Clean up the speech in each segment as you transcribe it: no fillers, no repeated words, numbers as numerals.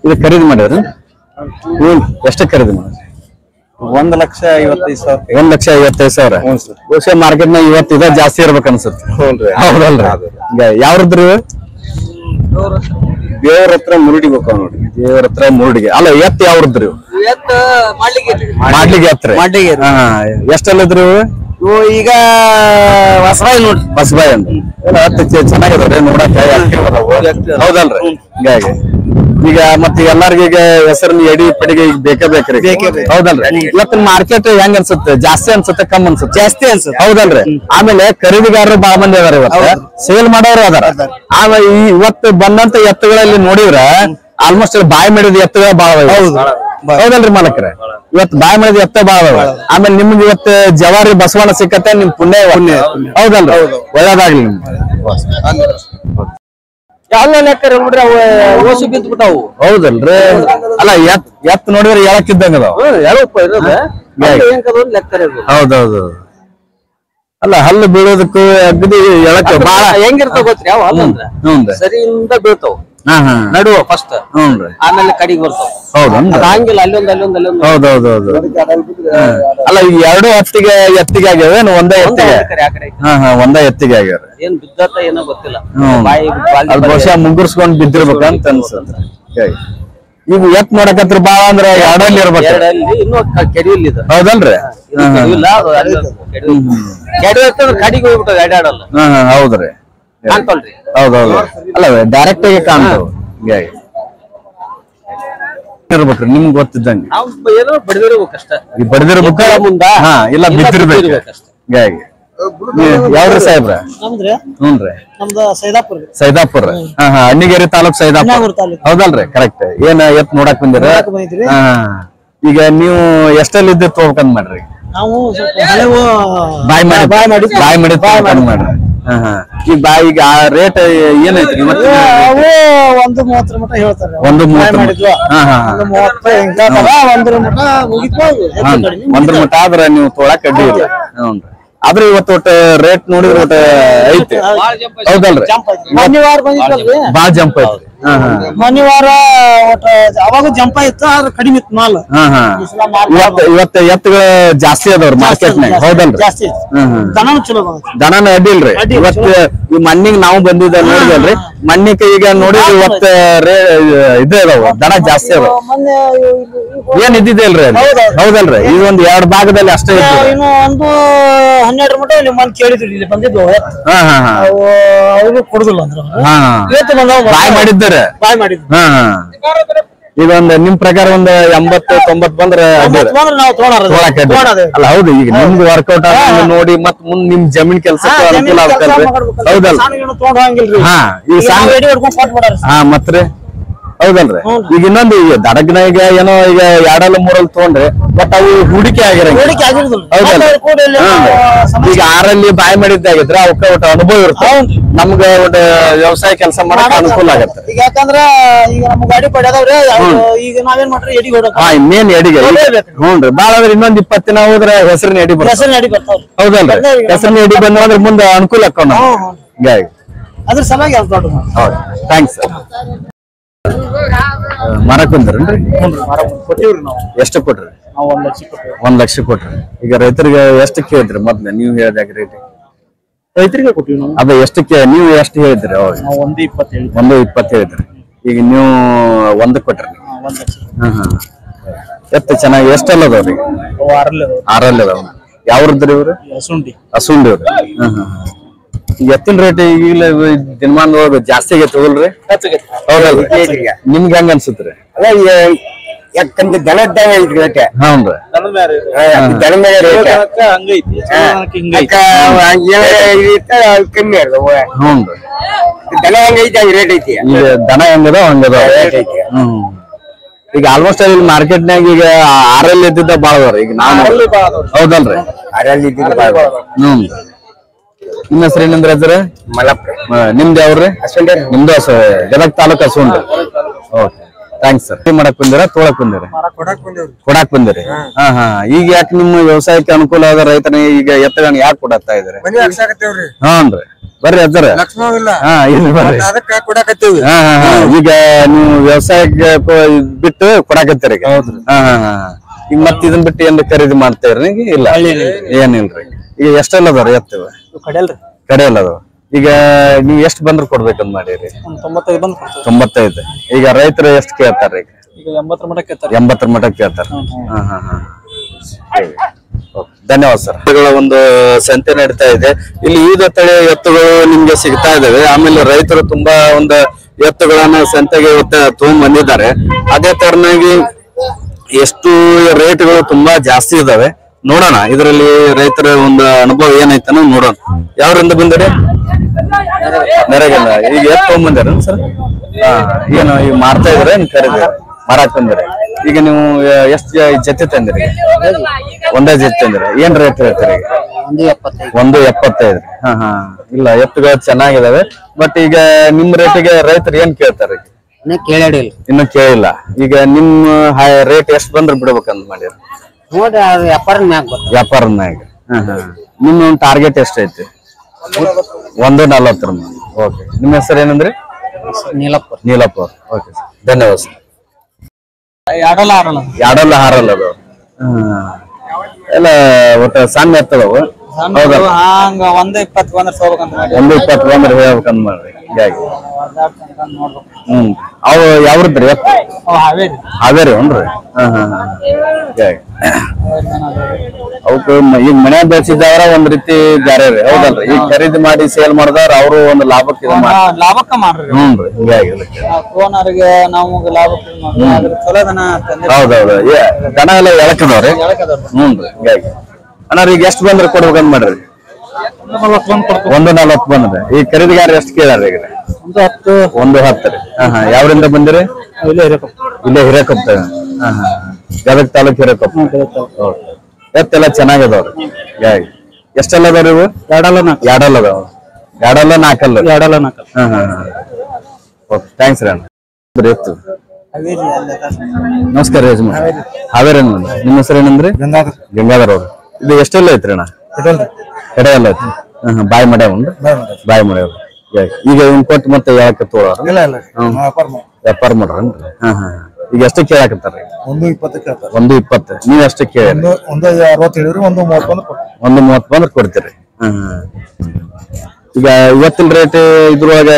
ಇದು ಖರೀದಿ ಮಾಡಿದ್ರಿ ಎಷ್ಟು ಖರೀದಿ ಮಾಡಿದ್ರಿ 1,55,000 1,55,000 ಬಹುಶಃ ಮಾರ್ಕೆಟ್ ನಾಗ ಇವತ್ತು ಇದ ಜಾಸ್ತಿ ಇರ್ಬೇಕು ಅನ್ಸುತ್ತೆ ಹೌದಲ್ರಿ ಯಾವ್ರದ್ರಿ ದೇವ್ರ ಹತ್ರ ಮುರುಡಿ ಬೇಕು ನೋಡಿ ದೇವ್ರ ಹತ್ರ ಮುರುಡಿಗೆ ಅಲ್ಲ ಎತ್ ಯಾವ್ರದ್ರಿ ಮಾಡ್ಲಿಗೆ ಎತ್ರಿ ಎಷ್ಟಲ್ಲದ್ರಿ ಈಗ ಹೊಸಬಾಯಿ ನೋಡ್ರಿ ಹೊಸಬಾಯಿ ಅಂತ ಚೆನ್ನಾಗಿದಾವ್ರಿ ನೋಡಕ ಹೌದಲ್ರಿ ಹಿಂಗಾಗಿ ಈಗ ಮತ್ತೆ ಎಲ್ಲಾರ್ಗ ಈಗ ಹೆಸರಿನ ಎಡಿ ಪಡಿಗೆ ಈಗ ಬೇಕೇ ಬೇಕ್ರಿ ಹೌದಲ್ರಿ ಇವತ್ತಿನ ಮಾರ್ಕೆಟ್ ಹೆಂಗ್ ಅನ್ಸುತ್ತೆ ಜಾಸ್ತಿ ಅನ್ಸುತ್ತೆ ಕಮ್ಮಿ ಅನ್ಸುತ್ತೆ ಜಾಸ್ತಿ ಅನ್ಸುತ್ತೆ ಹೌದಲ್ರಿ ಆಮೇಲೆ ಖರೀದಿಗಾರರು ಬಾಳ ಮಂದಿ ಅದಾರ ಇವತ್ತು ಸೇಲ್ ಮಾಡೋರು ಅದಾರ ಆಮೇಲೆ ಇವತ್ತು ಬಂದಂತ ಎತ್ತುಗಳಲ್ಲಿ ನೋಡಿದ್ರ ಆಲ್ಮೋಸ್ಟ್ ಬಾಯಿ ಮಾಡಿದ ಎತ್ತುಗಳ ಬಾಳ ಹೌದಲ್ರಿ ಮಾಲಕ್ರೆ ಇವತ್ತು ಬಾಯಿ ಮಾಡಿದ ಎತ್ತ ಬಾಳ ಆಮೇಲೆ ನಿಮ್ಗೆ ಇವತ್ತು ಜವಾರಿ ಬಸವಣ್ಣ ಸಿಕ್ಕತ್ತೆ ನಿಮ್ ಪುಣ್ಯ ಹೌದಲ್ರಿ ಒಳ್ಳೇದಾಗ್ಲಿ ನಿಮ್ಗೆ ಎಲ್ಲ ಲೆಕ್ಕ ನೋಡ್ರಿ ಅವ ಓಸು ಬಿದ್ದು ಬಿಟ್ಟಾವು ಹೌದಲ್ರಿ ಅಲ್ಲ ಎತ್ ನೋಡಿದ್ರೆ ಹೇಳಕ್ಕಿದ್ದಂಗ ಹೌದೌದು ಅಲ್ಲ ಹಲ್ಲು ಬೀಳೋದಕ್ಕೂ ಅಗದಿ ಹೇಳಕ್ ಬಾಳ ಹೆಂಗಿರ್ತಾವ ಗೊತ್ತ್ರಿ ಅವ ಹಲ್ಲ ಸರಿಯಿಂದ ಬೀಳ್ತಾವ ನಡುವ ಫಸ್ಟ್ ಆಮೇಲೆ ಕಡಿಗೆ ಬರ್ತಾವ ಹಂಗಿಲ್ಲ ಅಲ್ಲೊಂದು ಹೌದೌದು ಅಲ್ಲ ಈ ಎರಡು ಎತ್ತಿಗೆ ಆಗ್ಯಾವ ಒಂದೇ ಎತ್ತಿಗೆ ಒಂದೇ ಎತ್ತಿಗೆ ಆಗ್ಯಾರ ಏನ್ ಬಿದ್ದತ್ತ ಏನೋ ಗೊತ್ತಿಲ್ಲ ಅಲ್ಲಿ ಬಹುಶಃ ಮುಗ್ಗರ್ಸ್ಕೊಂಡ್ ಬಿದ್ದಿರ್ಬೇಕಂತ ಅನ್ಸುತ್ತೆ ಈಗ ಎತ್ ನೋಡಕತ್ರ ಬಾಳ ಅಂದ್ರ ಎರಡಲ್ಲಿ ಇರ್ಬೇಕು ಇನ್ನು ಕೆಡಿಯಲ್ಲಿ ಹೌದಲ್ರಿ ಕಡಿಗೆ ಹೋಗ್ಬಿಟ್ಟು ಎಡಾಡಲ್ಲ ಹೌದ್ರಿ ಕಾಣ್ತಲ್ರಿ ಹೌದೌದು ಅಲ್ಲ ಡೈರೆಕ್ಟ್ ಆಗಿ ಕಾಣ್ತಾವ ಇರ್ಬೇಕ್ರಿ ನಿಮ್ಗೆ ಗೊತ್ತಿದ್ದಂಗೆ ಏನೋ ಬಡದಿರ್ಬೇಕಷ್ಟ ಈ ಬಡದಿರ್ಬೇಕ ಮುಂದ ಇಲ್ಲ ಬಿದ್ದಿರ್ಬೇಕು ಹೀಗಾಗಿ ಯಾವ್ರಿ ಸಾಹೇಬ್ರ ಹ್ಞೂನ್ರಿ ಸೈದಾಪುರ ಅಣ್ಣಿಗೇರಿ ತಾಲೂಕ್ ಸೈದಾಪುರ ಹೌದಲ್ರಿ ಕರೆಕ್ಟ್ ಏನ್ ಎತ್ ನೋಡಕ್ ಬಂದಿರ ಈಗ ನೀವು ಎಷ್ಟಲ್ಲಿ ಇದ್ದ ತಗೋಬೇಕಂತ ಮಾಡ್ರಿ ಬಾಯ್ ಮಾಡಿ ಮಾಡ್ರಿ ಈಗ ಬಾಯಿಗೆ ಆ ರೇಟ್ ಏನೈತ್ರಿ ಒಂದು 30 ಮಟ ಹೇಳ್ತಾರೆ 1 ಮಟ ಆದ್ರ ನೀವು ತೊಳಕ್ ಅಡ್ಡಿ ಇಲ್ಲ ಆದ್ರೆ ಇವತ್ತು ಒಟ್ಟು ರೇಟ್ ನೋಡಿದ್ರೆ ಒಟ್ಟು ಐತಿ ಹೌದಲ್ರಿ ಬಾಳ ಜಂಪ್ ಐತ್ರಿ ಮನಿವಾರ ಅವಾಗ ಜಂಪ ಇತ್ತು ಆದ್ರೆ ಕಡಿಮೆ ಇತ್ತು ಮಾಲ್ ಇವತ್ತು ಎತ್ತುಗಳು ಜಾಸ್ತಿ ಅದಾವ್ರಿ ಮಾರ್ಕೆಟ್ ನಾಗ ಹೌದಲ್ರಿ ಜಾಸ್ತಿ ದನನು ಚಲೋ ದನನ ಅಡ್ಡಿಲ್ರಿ ಇವತ್ತು ಈ ಮಣ್ಣಿಗೆ ನಾವು ಬಂದಿದ್ದ ನೋಡಿದಲ್ರಿ ಮಣ್ಣಿಗೆ ಈಗ ನೋಡಿದ್ರೆ ಇವತ್ತು ಇದೇ ಅದಾವ ದನ ಜಾಸ್ತಿ ಅದಾವ ಏನ್ ಇದ್ದಿದೆ ಅಲ್ರಿ ಹೌದಲ್ರಿ ಈಗ ಒಂದ್ 2 ಭಾಗದಲ್ಲಿ ಅಷ್ಟೇ ಇನ್ನು ಒಂದು 12 ಮಟ ಇಲ್ಲಿ ಮಂದಿ ಕೇಳಿದ್ರಿ ಇಲ್ಲಿ ಬಂದಿದ್ವು ಅವ್ರು ಕೊಡುದಿಲ್ಲ ಅಂದ್ರೆ ಬಾಯ್ ಮಾಡಿದ್ದಾರೆ ಈಗ ಒಂದ್ ನಿಮ್ ಪ್ರಕಾರ ಒಂದ್ 80-90 ಬಂದ್ರೆ ಅಲ್ಲ ಹೌದು ಈಗ ನಿಮ್ಗೆ ವರ್ಕೌಟ್ ಆಗ ನೋಡಿ ಮತ್ ಮುಂದ್ ನಿಮ್ ಜಮೀನ್ ಕೆಲ್ಸಕ್ಕೆ ಅನುಕೂಲ ಆಗ್ತಲ್ರಿ ಹೌದಲ್ಲ ಮತ್ರಿ ಹೌದಲ್ರಿ ಈಗ ಇನ್ನೊಂದು ಈಗ ದಡಗ್ನ ಈಗ ಏನೋ ಈಗ 2-3 ತಗೊಂಡ್ರಿ ಬಟ್ ಅವು ಹೂಡಿಕೆ ಆಗಿರಂಗಿಲ್ಲ ಈಗ 6 ಬಾಯ್ ಮಾಡಿದ್ದಾಗಿದ್ರೆ ಅವಕ್ಕ ಒಟ್ಟು ಅನುಭವ ಇರುತ್ತೆ ನಮ್ಗ ಒಟ್ಟು ವ್ಯವಸಾಯ ಕೆಲಸ ಮಾಡಕ್ ಅನುಕೂಲ ಆಗತ್ತೆ ಈಗ ಯಾಕಂದ್ರ ಈಗ ನಮ್ ಗಾಡಿ ಪಡೆದವ್ರೆ ಈಗ ನಾವೇನ್ ಮಾಡ್ರಿ ಎಡಿ ಮೇನ್ ಎಡಿಗೆ ಹ್ಞೂನ್ರಿ ಬಾಳ ಅಂದ್ರೆ ಇನ್ನೊಂದ್ 20 ದಿನ ಹೋದ್ರೆ ಹೆಸರಿನ ಎಡಿ ಬರ್ತಾವ ಹೌದಲ್ರಿ ಹೆಸರಿನ ಎಡಿ ಬಂದ್ರೆ ಮುಂದೆ ಅನುಕೂಲ ಆಕೋಣ ಹೀಗಾಗಿ ಅದ್ರ ಸಲುವಾಗಿ ಹೌದು ಥ್ಯಾಂಕ್ಸ್ ಸರ್ ಮರ ಕುಂದ್ರನ್ರಿ ಎಷ್ಟು ಕೊಟ್ರಿ 1 ಲಕ್ಷ ಕೊಟ್ರಿ ಈಗ ರೈತರಿಗೆ ಎಷ್ಟು ಕೇಳಿದ್ರಿ ಮೊದ್ಲ ನೀವು ಹೇಳಿದಾಗ ರೇಟ್ ರೈತರಿಗೆ ಕೊಟ್ಟಿವಿ ನಾವು ಅದ ಎಷ್ಟಕ್ಕೆ ನೀವು ಎಷ್ಟು ಹೇಳಿದ್ರಿ ಅವಾಗ 1.20 ಹೇಳಿದ್ರಿ ಈಗ ನೀವು 1 ಕೊಟ್ರಿ ಎತ್ತು ಚೆನ್ನಾಗಿ ಎಷ್ಟೆಲ್ಲ ಅದಾವ್ರಿ 6 ಅದಾವ ಯಾವ್ರದ್ರಿ ಇವ್ರು ಅಸುಂಡಿ ಅವ್ರಿ ಎತ್ತಿನ ರೇಟ್ ಈಗಲೇ ದಿನಮಾನದೊಳಗ ಜಾಸ್ತಿ ಆಗೈತೆ ಹೋಗಲ್ರಿ ಹೌದಲ್ರಿ ನಿಮ್ಗೆ ಹೆಂಗ ಅನ್ಸುತ್ರಿ ಯಾಕಂದ್ರೆ ದನದ್ದಾಗ ಐತಿ ರೇಟ್ ಹೌನ್ರಿ ದನ ಮೇಲೆ ಕಮ್ಮಿ ಹ್ಞೂನ್ರಿ ದನ ಹೆಂಗೈತಿ ಹಂಗ ರೇಟ್ ಐತಿ ಈಗ ದನ ಹೆಂಗದ ಹಂಗದ ಈಗ ಆಲ್ಮೋಸ್ಟ್ ಇಲ್ಲಿ ಮಾರ್ಕೆಟ್ನಾಗ ಈಗ 6 ಇದ್ದಿದ್ದ ಬಾಳ ಅದಾವ್ರಿ ಈಗ ನಾನು ಹೌದಲ್ರಿ 6 ಇದ್ದಿದ್ದ ಬಾಳ ನಿಮ್ಮ ಹೆಸರು ಏನಂದ್ರೆ ಅದ್ರ ಮಲಪ್ಪ ನಿಮ್ದು ಯಾವ್ರಿ ನಿಮ್ದು ಗದಗ ತಾಲೂಕ್ ಹಸುಂಡ್ರಿ ಓಕೆ ಥ್ಯಾಂಕ್ಸ್ ಸರ್ ಏನ್ ಮಾಡಕ್ ಬಂದಿರ ತೊಳಕ್ ಬಂದಿರ ಕೊಡಾಕ್ ಬಂದಿರಿ ಈಗ ಯಾಕೆ ನಿಮ್ಮ ವ್ಯವಸಾಯಕ್ಕೆ ಅನುಕೂಲ ಆದ ರೈತನ ಈಗ ಎತ್ತಗಳನ್ನ ಯಾಕೆ ಕೊಡತ್ತಾ ಇದಾರೆ ಹ್ಞೂನ್ರಿ ಬರ್ರಿ ಅಜ್ಜರ ಹಾ ಇಲ್ಲಿ ಬರ್ರಿ ಈಗ ನೀವು ವ್ಯವಸಾಯಕ್ಕೆ ಬಿಟ್ಟು ಕೊಡಾಕತ್ತೀರಿ ಈಗ ಈಗ ಮತ್ ಇದನ್ ಬಿಟ್ಟು ಏನ್ ಖರೀದಿ ಮಾಡ್ತೇವ್ರಿ ಇಲ್ಲ ಏನಿಲ್ರಿ ಈಗ ಎಷ್ಟೆಲ್ಲ ಅದಾವ್ರಿ ಎತ್ತವ ಕಡೆಯಲ್ಲ ಅದಾವ ಈಗ ನೀವ್ ಎಷ್ಟ್ ಬಂದ್ರು ಕೊಡ್ಬೇಕಂತ ಮಾಡಿರಿ 95 ಈಗ ರೈತರು ಎಷ್ಟ್ ಕೇಳ್ತಾರ ಈಗ 80 ಮಠ ಕೇಳ್ತಾರ ಧನ್ಯವಾದ ಸರ್ ಒಂದು ಸಂತೆ ನಡೀತಾ ಇದೆ ಇಲ್ಲಿ ವಿವಿಧ ತಳಿಯ ಎತ್ತುಗಳು ನಿಮ್ಗೆ ಸಿಗ್ತಾ ಇದಾವೆ ಆಮೇಲೆ ರೈತರು ತುಂಬಾ ಒಂದು ಎತ್ತುಗಳನ್ನ ಸಂತೆಗೆ ತಗೊಂಡ್ ಬಂದಿದ್ದಾರೆ ಅದೇ ತರನಾಗಿ ಎಷ್ಟು ರೇಟ್ಗಳು ತುಂಬಾ ಜಾಸ್ತಿ ಇದಾವೆ ನೋಡೋಣ ಇದರಲ್ಲಿ ರೈತರ ಒಂದು ಅನುಭವ ಏನೈತೆ ನೋಡೋಣ ಯಾವ್ರಿಂದ ಬಂದಿರಿ ನೆರೆಗಲ್ಲ ಈಗ ಎತ್ ತಗೊಂಡ್ಬಂದಿರ ಸರ್ ಏನು ಈಗ ಮಾರ್ತಾ ಇದ್ರೆ ಖರೀದಿ ಮಾರಾಕ್ ಬಂದಿರಿ ಈಗ ನೀವು ಎಷ್ಟ್ ಜೊತೆ ತಂದಿರಿ ಒಂದೇ ಜೊತೆ ತಂದಿರಿ ಏನ್ ರೇಟ್ ಹೇಳ್ತೀರಿ ಈಗ 1.75 ಇಲ್ಲ ಎತ್ತುಗಳು ಚೆನ್ನಾಗಿದಾವೆ ಬಟ್ ಈಗ ನಿಮ್ ರೇಟಿಗೆ ರೈತರು ಏನ್ ಕೇಳ್ತಾರೆ ಇನ್ನು ಕೇಳಿಲ್ಲ ಈಗ ನಿಮ್ ರೇಟ್ ಎಷ್ಟ್ ಬಂದ್ರೆ ಬಿಡ್ಬೇಕಂತ ಮಾಡಿರಿ ವ್ಯಾಪಾರದ ಮ್ಯಾಗ ನಿಮ್ ಟಾರ್ಗೆಟ್ ಎಷ್ಟ ಐತಿ 1.40 ಓಕೆ ನಿಮ್ಮ ಹೆಸರು ಏನಂದ್ರಿ ನೀಲಪ್ಪ ಓಕೆ ಧನ್ಯವಾದ ಸರ್ ಎರಡಲ್ಲ ಹಾರಲ್ಲ ಅದು ಎಲ್ಲ ಒಟ್ಟ ಸಣ್ಣ ಎತ್ತದವು ಹೌದಲ್ಲ 1.20 ಬಂದ್ರೆ ಹೇಳ್ಬೇಕಂತ ಮಾಡ್ರಿ ಹೀಗಾಗಿ ಅವು ಯಾವ್ರದ್ರಿ ಹಾವೇರಿ ಅನ್ರಿ ಅವಕ್ಕೆ ಈಗ ಮನೆ ಬೆಳೆಸಿದವ್ರ ಒಂದ್ ರೀತಿ ಬ್ಯಾರೆ ರೀ ಹೌದಲ್ರಿ ಈಗ ಖರೀದಿ ಮಾಡಿ ಸೇಲ್ ಮಾಡಿದವ್ರ ಅವರು ಒಂದು ಲಾಭಕ್ಕೆ ಮಾಡ್ರಿ ಹೀಗಾಗಿ ಹೌದೌದು ದನ ಎಲ್ಲ ಎಳಕದವ್ರಿ ಹೀಗಾಗಿ ಅಣ್ಣ ಈಗ ಎಷ್ಟ್ ಬಂದ್ರೆ ಕೊಡ್ಬೇಕಂತ ಮಾಡ್ರಿ 1.40 ಬಂದ್ರೆ ಈ ಖರೀದಿಗಾರ ಎಷ್ಟ್ ಕೇಳ್ಯಾರ ಈಗ 1.10 ರೀ ಯಾವ್ರಿಂದ ಬಂದಿರಿ ಇಲ್ಲೇ ಹಿರೇಕೊಪ್ಪ ಗದಗ ತಾಲೂಕ್ ಹಿರೇಕೊಪ್ಪ ಎತ್ತೆಲ್ಲ ಚೆನ್ನಾಗದವ್ರಿ ಎಷ್ಟೆಲ್ಲ ಅದಾವ್ರಿ ಇವು ಎರಡಲ್ಲ ಅದಾವ ಎರಡಲ್ಲ ನಾಲ್ಕಲ್ಲ ಓಕೆ ಥ್ಯಾಂಕ್ಸ್ ರೀ ಅಣ್ಣ ಎತ್ತು ನಮಸ್ಕಾರ ಯಜಮಾನ್ ಹಾವೇರಿ ನಿಮ್ಮ ಹೆಸರು ಏನಂದ್ರಿ ಗಂಗಾಧರ್ ಅವ್ರು ಇದು ಎಷ್ಟೆಲ್ಲ ಐತ್ರಿ ಅಣ್ಣ ಕಡೆ ಎಲ್ಲ ಐತಿ ಬಾಯಿ ಮಾಡ್ಯಾವನ್ರಿ ಬಾಯಿ ಮಾಡ್ಯಾವ ಈಗ ಇವ್ನ ಕೊಟ್ಟು ಮತ್ತೆ ಯಾಕೆ ತೋಳ ವ್ಯಾಪಾರ ಮಾಡ್ರನ್ರಿ ಈಗ ಎಷ್ಟು ಕೇಳಾಕತ್ತಾರ 1.20 ನೀವ್ ಎಷ್ಟು ಕೇಳಿ 1.30 ಬಂದ್ರೆ ಕೊಡ್ತೀರಿ ಈಗ ಇವತ್ತಿನ ರೇಟ್ ಇದ್ರೊಳಗ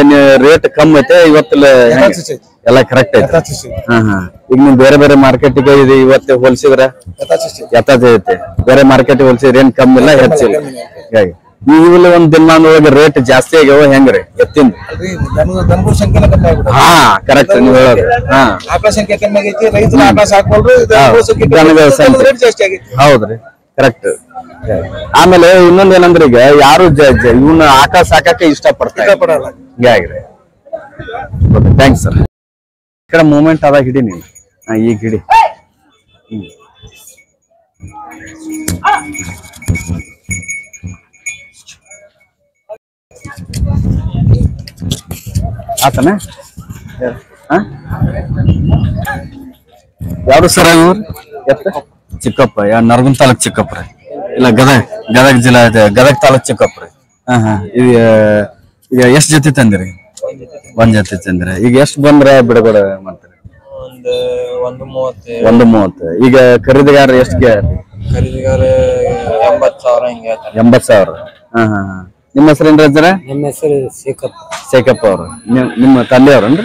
ರೇಟ್ ಕಮ್ಮಿ ಐತೆ ಇವತ್ತಿನ ಎಲ್ಲ ಕರೆಕ್ಟ್ ಐತೆ ಈಗ ನೀವು ಬೇರೆ ಬೇರೆ ಮಾರ್ಕೆಟ್ಗೆ ಇದು ಇವತ್ತು ಹೋಲಿಸಿದ್ರ ಯಥಾತಿ ಐತೆ ಬೇರೆ ಮಾರ್ಕೆಟ್ ಹೋಲಿಸಿದ್ರೆ ಏನ್ ಕಮ್ಮಿ ಇಲ್ಲ ಹೆಚ್ಚಿಲ್ಲ ಹೀಗಾಗಿ ಈಗಲೂ ಒಂದ್ ದಿನಮಾನದೊಳಗೆ ರೇಟ್ ಜಾಸ್ತಿ ಆಗ್ಯಾವ ಹೆಂಗ್ರಿ ಎತ್ತಿನ ಹಾ ಕರೆಕ್ಟ್ ನೀವು ಹೇಳೋದು ಹೌದ್ರಿ ಕರೆಕ್ಟ್ ಆಮೇಲೆ ಇನ್ನೊಂದ್ ಏನಂದ್ರೆ ಈಗ ಯಾರು ಇವನ್ನ ಆಕಾಶ ಸಾಕಕ್ಕೆ ಇಷ್ಟ ಪಡ್ತಾರೆ ಹೀಗಾಗ್ರಿ ಥ್ಯಾಂಕ್ಸ್ ಸರ್ ಈ ಕಡೆ ಮೂಮೆಂಟ್ ಅದಾಗ ಹಿಡಿ ನೀನು ಈಗ ಹಿಡಿ ಆತನ ಯಾವ್ದು ಸರ್ ಎತ್ತ ಚಿಕ್ಕಪ್ಪ ನರಗುಂದ ತಾಲೂಕ್ ಚಿಕ್ಕಪ್ಪ ರೀ ಇಲ್ಲ ಗದಗ ಜಿಲ್ಲಾ ಗದಗ ತಾಲೂಕ್ ಚಿಕ್ಕಪ್ಪ ರೀ ಈಗ ಎಷ್ಟ್ ಜೊತೆ ತಂದಿರಿ ಒಂದ್ ಜೊತೆ ತಂದಿರಿ ಈಗ ಎಷ್ಟ್ ಬಂದ್ರೆ ಬಿಡುಗಡೆ ಮಾಡ್ತೀರಿ 1.30 ಈಗ ಖರೀದಿಗಾರ ಎಷ್ಟ್ ಖರೀದಿಗಾರ 80,000 ನಿಮ್ಮ ಹೆಸರು ಏನ್ರಿ ಅಜ್ಜರ ನಮ್ಮ ಹೆಸರು ಶೇಖಪ್ಪ ಅವ್ರು ನಿಮ್ಮ ತಂದೆಯವ್ರನ್ರಿ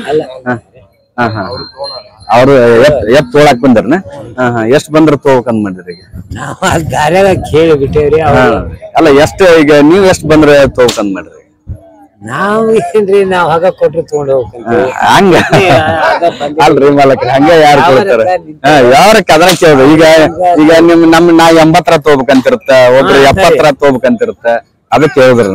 ಅವ್ರು ಎತ್ ತೋಳಾಕ್ ಬಂದ್ರನ ಎಷ್ಟ್ ಬಂದ್ರ ತಗೋಬೇಕಂತ ಮಾಡಿದ್ರಿ ಈಗ ದಾರ್ಯಾಗ ಕೇಳಿ ಬಿಟ್ಟೇವ್ರಿ ಅಲ್ಲ ಎಷ್ಟ್ ಈಗ ನೀವ್ ಎಷ್ಟ್ ಬಂದ್ರೆ ತಗೋಬೇಕಂತ ಮಾಡಿದ್ರಿ ನಾವ್ ಏನ್ರಿ ನಾವ್ ಹಾಗ ಕೊಟ್ರಿ ತಗೊಂಡ್ ಹೋಗ್ಬೇಕಂತ ಹಂಗ ಅಲ್ರಿ ಮಾಲಕ್ರ ಹಂಗ ಯಾರು ಕೊಡ್ತಾರ ಯಾರ ಕದನ ಕೇಳ್ದು ಈಗ ನಾ 80 ತಗೋಬೇಕಂತಿರುತ್ತ ಒಬ್ರು 70 ತಗೋಬೇಕಂತಿರುತ್ತ ಅದಕ್ಕೆ ಹೇಳಿದ್ರಿ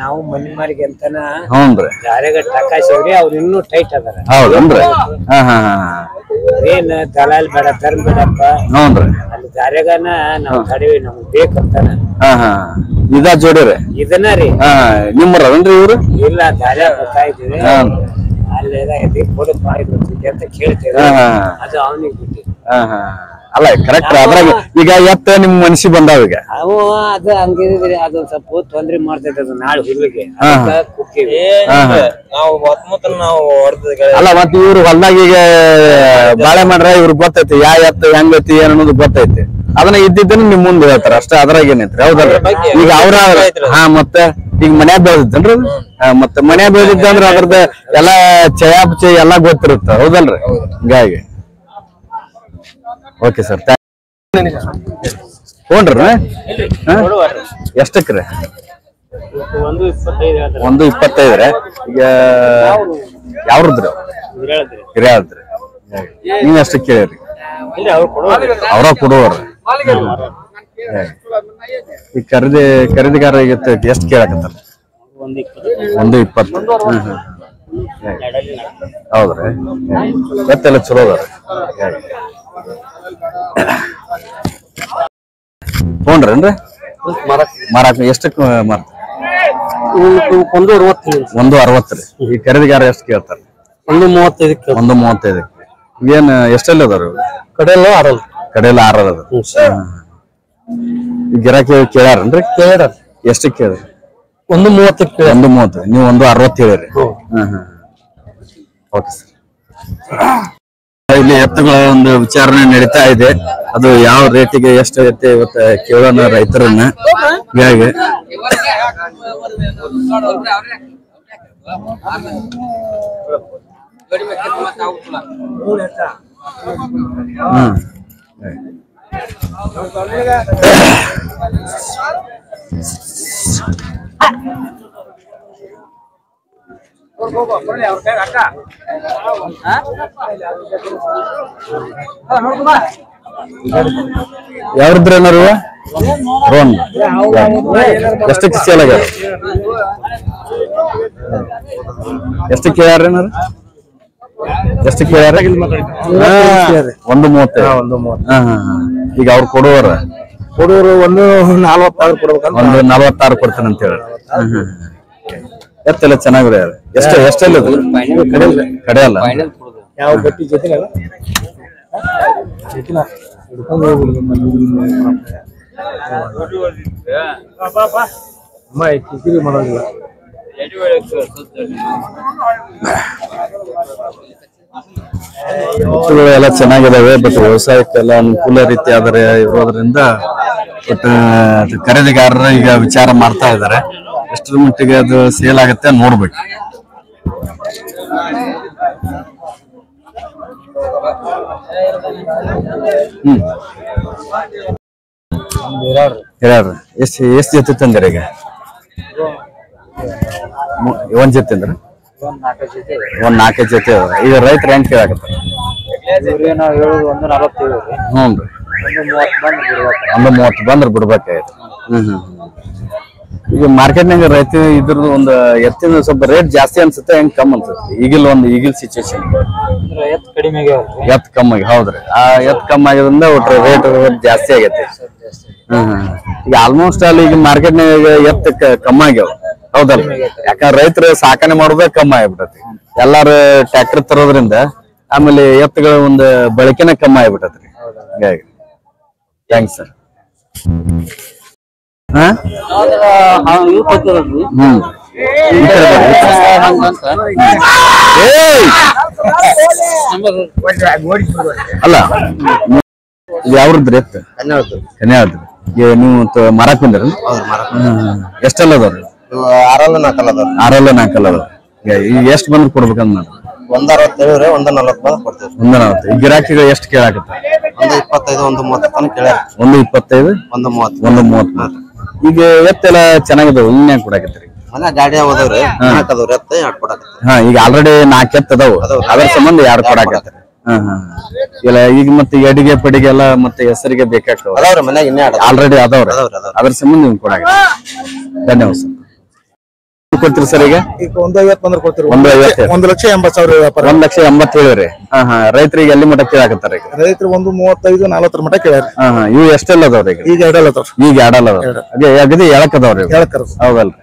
ನಾವು ಮನಿ ಮಾರಿಗೆ ಅಂತಾನ ಹ್ಞೂನ್ರಿ ದಾರ್ಯಾಗ ಟಕಾಸೇವ್ರಿ ಅವ್ರು ಇನ್ನೂ ಟೈಟ್ ಅದಾರ ಹೌದನ್ರಿ ಏನ್ ದಲಾಲ್ ಬೇಡ ಧರ್ಮ ಬೇಡಪ್ಪ ಹ್ಞೂನ್ರಿ ಅಲ್ಲಿ ದಾರ್ಯಾಗನ ನಾವ್ ತಡವಿ ನಮ್ಗ್ ಬೇಕಂತಾನ ಇದ ಜೋಡಿರಿ ಇದನ್ನ ರೀ ನಿಮ್ಮರನ್ರಿ ಇವ್ರು ಇಲ್ಲ ದಾರ್ಯಾಗ ಬರ್ತಾ ಇದೀವಿ ಅಲ್ಲಿ ಕೊಡು ಅಂತ ಕೇಳ್ತೇವೆ ಅದು ಅವನಿಗೆ ಬಿಟ್ಟಿವಿ ಅಲ್ಲ ಕರೆಕ್ಟ್ ಅದ್ರಾಗ ಈಗ ಎತ್ತ ನಿಮ್ ಮನ್ಸಿಗೆ ಬಂದಾವ ಈಗ ಅವು ಅದು ಹಂಗಿದ್ರಿ ಅದು ಸ್ವಲ್ಪ ತೊಂದ್ರೆ ಮಾಡ್ತೈತೆ ಅದು ನಾಳೆ ಹುಲ್ಲಿಗೆ ಅಲ್ಲ ಮತ್ ಇವ್ರು ಹೊಲ್ದಾಗ ಈಗ ಬಾಳೆ ಮಾಡ್ರ ಇವ್ರಿಗೆ ಗೊತ್ತೈತಿ ಯಾವ ಎತ್ತ ಹೆಂಗೈತಿ ಏನ್ ಅನ್ನೋದು ಗೊತ್ತೈತಿ ಅದನ್ನ ಇದ್ದಿದ್ದನ್ನ ನಿಮ್ ಮುಂದೆ ಹೇಳ್ತಾರ ಅಷ್ಟೇ ಅದ್ರಾಗ ಏನೈತ್ರಿ ಹೌದಲ್ರಿ ಈಗ ಅವ್ರ ಹಾ ಮತ್ತೆ ಈಗ ಮನ್ಯಾಗ ಬೆಳೆದಿತ್ತನ್ರಿ ಮತ್ತೆ ಮನ್ಯಾಗ ಬೆಳೆದಿದ್ದ ಅಂದ್ರ ಅದ್ರದ್ದು ಎಲ್ಲಾ ಚಯಾಪಚಿ ಎಲ್ಲಾ ಗೊತ್ತಿರುತ್ತ ಹೌದಲ್ರಿ ಹಿಂಗಾಗಿ ಓಕೆ ಸರ್ ತೊಗೊಂಡ್ರಿ ಎಷ್ಟಕ್ರಿ 1.25 ಈಗ ಯಾವ್ರದ್ರಿ ಹಿರಿಯಾದ್ರಿ ನೀವ್ ಎಷ್ಟಕ್ಕೆ ಕೇಳಿರಿ ಅವ್ರ ಕೊಡುವವ್ರಿ ಈ ಖರೀದಿಗಾರ ಎಷ್ಟ್ ಕೇಳಕತ್ತಾರ 1.20 ಹೌದ್ರಿ ಮತ್ತೆಲ್ಲ ಚಲೋ ಅದಾರ ತೊಗೊಂಡ್ರೇನ್ರಿ ಮಾರಾಕ ಎಷ್ಟಕ್ಕೆ ಮಾರ್ತ 1.60 ರೀ ಈ ಖರೀದಿಗಾರ ಎಷ್ಟ್ ಕೇಳ್ತಾರ 1.35 ಏನ್ ಎಷ್ಟೆಲ್ಲ ಅದಾರ ಕಡೆಯಲ್ಲ 6 ಅದ ಗಿರಾಕಿ ಕೇಳ್ಯಾರನ್ರಿ ಎಷ್ಟಕ್ಕೆ ಕೇಳ್ರಿ 1.30 ನೀವು 1.60 ಹೇಳಿರಿ ಓಕೆ ಸರ್ ಇಲ್ಲಿ ಎತ್ತುಗಳ ಒಂದು ವಿಚಾರಣೆ ನಡೀತಾ ಇದೆ ಅದು ಯಾವ ರೇಟಿಗೆ ಎಷ್ಟು ಐತೆ ಇವತ್ತು ಕೇಳೋಣ ರೈತರನ್ನ ಹೀಗಾಗಿ ಯಾವ್ದ್ರ ಏನಾರು ರೋನ್ ಎಷ್ಟಕ್ಕೆ ಸೇಲ್ ಆಗ್ಯಾರ ಎಷ್ಟಕ್ಕೆ ಕೇಳ್ಯಾರ ಏನಾರು ಎಷ್ಟಕ್ಕೆ ಕೇಳ್ಯಾರ 1.30 ಈಗ ಅವ್ರು ಕೊಡುವವರು 1.46 ಕೊಡ್ಬೇಕಂತ 1.46 ಕೊಡ್ತಾನೆ ಅಂತ ಹೇಳಿ ಎತ್ತೆಲ್ಲ ಚೆನ್ನಾಗಿದೆ ಎಷ್ಟೆಲ್ಲ ಕಡೆ ಅಲ್ಲ ಯಾವ ಗಟ್ಟಿ ಜೊತೆ ಮಾಡೋದಿಲ್ಲ ಎಲ್ಲ ಚೆನ್ನಾಗಿದಾವೆ ಬಟ್ ವ್ಯವಸಾಯಕ್ಕೆಲ್ಲ ಅನುಕೂಲ ರೀತಿ ಆದರೆ ಇರೋದ್ರಿಂದ ಬಟ್ ಖರೀದಿಗಾರರು ಈಗ ವಿಚಾರ ಮಾಡ್ತಾ ಇದ್ದಾರೆ ಎಷ್ಟರ ಮಟ್ಟಿಗೆ ಅದು ಸೇಲ್ ಆಗುತ್ತೆ ನೋಡ್ಬೇಕು ಎಷ್ಟ್ ಜೊತೆ ತಂದಿರ ಈಗ ಒಂದ್ ಜೊತೆ ಅಂದ್ರೆ ಒಂದ್ 4 ಜೊತೆ ಈಗ ರೈತರು ಹೆಂಗ್ ಕೇಳಾಕತ್ತಾರ ಹ್ಞೂನ್ರಿ 1.30 ಬಂದ್ರೆ ಬಿಡ್ಬೇಕಾಯ್ತು ಈಗ ಮಾರ್ಕೆಟ್ನಾಗ ರೈತ ಇದ್ರದ್ದು ಒಂದು ಎತ್ತಿನ ಸ್ವಲ್ಪ ರೇಟ್ ಜಾಸ್ತಿ ಅನ್ಸುತ್ತೆ ಹೆಂಗ್ ಕಮ್ಮಿ ಅನ್ಸುತ್ತೆ ಈಗಿಲ್ ಸಿಚುವೇಶನ್ ಎತ್ ಕಮ್ಮಿ ಹೌದ್ರಿ ಆ ಎತ್ ಕಮ್ಮಿ ಆಗಿದ್ರಿಂದ ಒಟ್ಟು ರೇಟ್ ಜಾಸ್ತಿ ಆಗೈತಿ ಈಗ ಆಲ್ಮೋಸ್ಟ್ ಅಲ್ಲಿ ಈಗ ಮಾರ್ಕೆಟ್ನಾಗ ಎತ್ ಕಮ್ಮಿ ಆಗ್ಯಾವ ಹೌದಲ್ರಿ ಯಾಕಂದ್ರೆ ರೈತರು ಸಾಕಣೆ ಮಾಡೋದೇ ಕಮ್ಮಿ ಆಗ್ಬಿಟ್ಟತಿ ಎಲ್ಲಾರು ಟ್ರ್ಯಾಕ್ಟರ್ ತರೋದ್ರಿಂದ ಆಮೇಲೆ ಎತ್ತುಗಳ ಒಂದು ಬಳಕೆನ ಕಮ್ಮಿ ಆಗ್ಬಿಟ್ಟತ್ರಿ ಹೀಗಾಗಿ ಥ್ಯಾಂಕ್ಸ್ ಸರ್ ಅಲ್ಲ ಯಾವ್ರದ್ರಿ ಎತ್ತ ಕನ್ಯಾದ್ರಿ ನೀವು ಮಾರಾಕ್ ಬಂದಿರ ಎಷ್ಟೆಲ್ಲ ಅದಾವ್ರಿ 6 4 ಅದಾವ ಈಗ ಎಷ್ಟ್ ಬಂದ್ರೆ ಕೊಡ್ಬೇಕಂದ್ ಮಾಡಿ 1.67 1.40 ಬಂದ್ ಕೊಡ್ತೇವೆ 1.40 ಗಿರಾಕಿಗಳು ಎಷ್ಟು ಕೇಳಾಕತ್ತ 1.25 1.30 ತನಕ ಕೇಳ್ಯಾರ 1.25 1.30 ಈಗ ಎತ್ತೆಲ್ಲ ಚೆನ್ನಾಗಿದಾವ ಇನ್ಯಾಗ ಕೊಡಾಕತ್ತೀರಿ ಮನೆ ಗಾಡಿ ಹೋದವ್ರಿ 4 ಅದಾವ್ರಿ ಎತ್ತ 2 ಕೊಡಾಕತ್ತೀರಿ ಈಗ ಆಲ್ರೆಡಿ 4 ಎತ್ತ ಅದಾವ ಅದ್ರ ಸಂಬಂಧ 2 ಕೊಡಾಕತ್ತೀರಿ ಇಲ್ಲ ಈಗ ಮತ್ತೆ ಎಡಿಗೆ ಪಡಿಗೆ ಎಲ್ಲ ಮತ್ತೆ ಹೆಸರಿಗೆ ಬೇಕಾಗ್ತಾವ ಅದಾವ್ರಿ ಮನ್ಯಾಗ ಇನ್ನೇ ಆಲ್ರೆಡಿ ಅದಾವ್ರಿ ಅದ್ರ ಸಂಬಂಧ ನಿಮ್ಗೆ ಕೊಡಾಕತ್ತೀರಿ ಧನ್ಯವಾದ ಸರ್ ಕೊಡ್ತೀರಿ ಸರ್ ಈಗ 1.50 ಬಂದ್ರೆ ಕೊಡ್ತೀರಿ 1,80,000 ವ್ಯಾಪಾರ 1,80,000 ಹೇಳಿರಿ ರೈತರಿಗೆ ಎಲ್ಲಿ ಮಟ್ಟ ಕೇಳಾಕತ್ತಾರ ಈಗ ರೈತರು 1.35 40 ಮಟ್ಟ ಕೇಳ್ಯಾರ ಇವು ಎಷ್ಟೆಲ್ಲ ಅದಾವ್ರಿ ಈಗ 2 ಅದಾವ್ರಿ ಈಗ 2 ಅದಾವ ಅದೇ ಎಳಕದವ್ರಿ ಹೌದಲ್ರಿ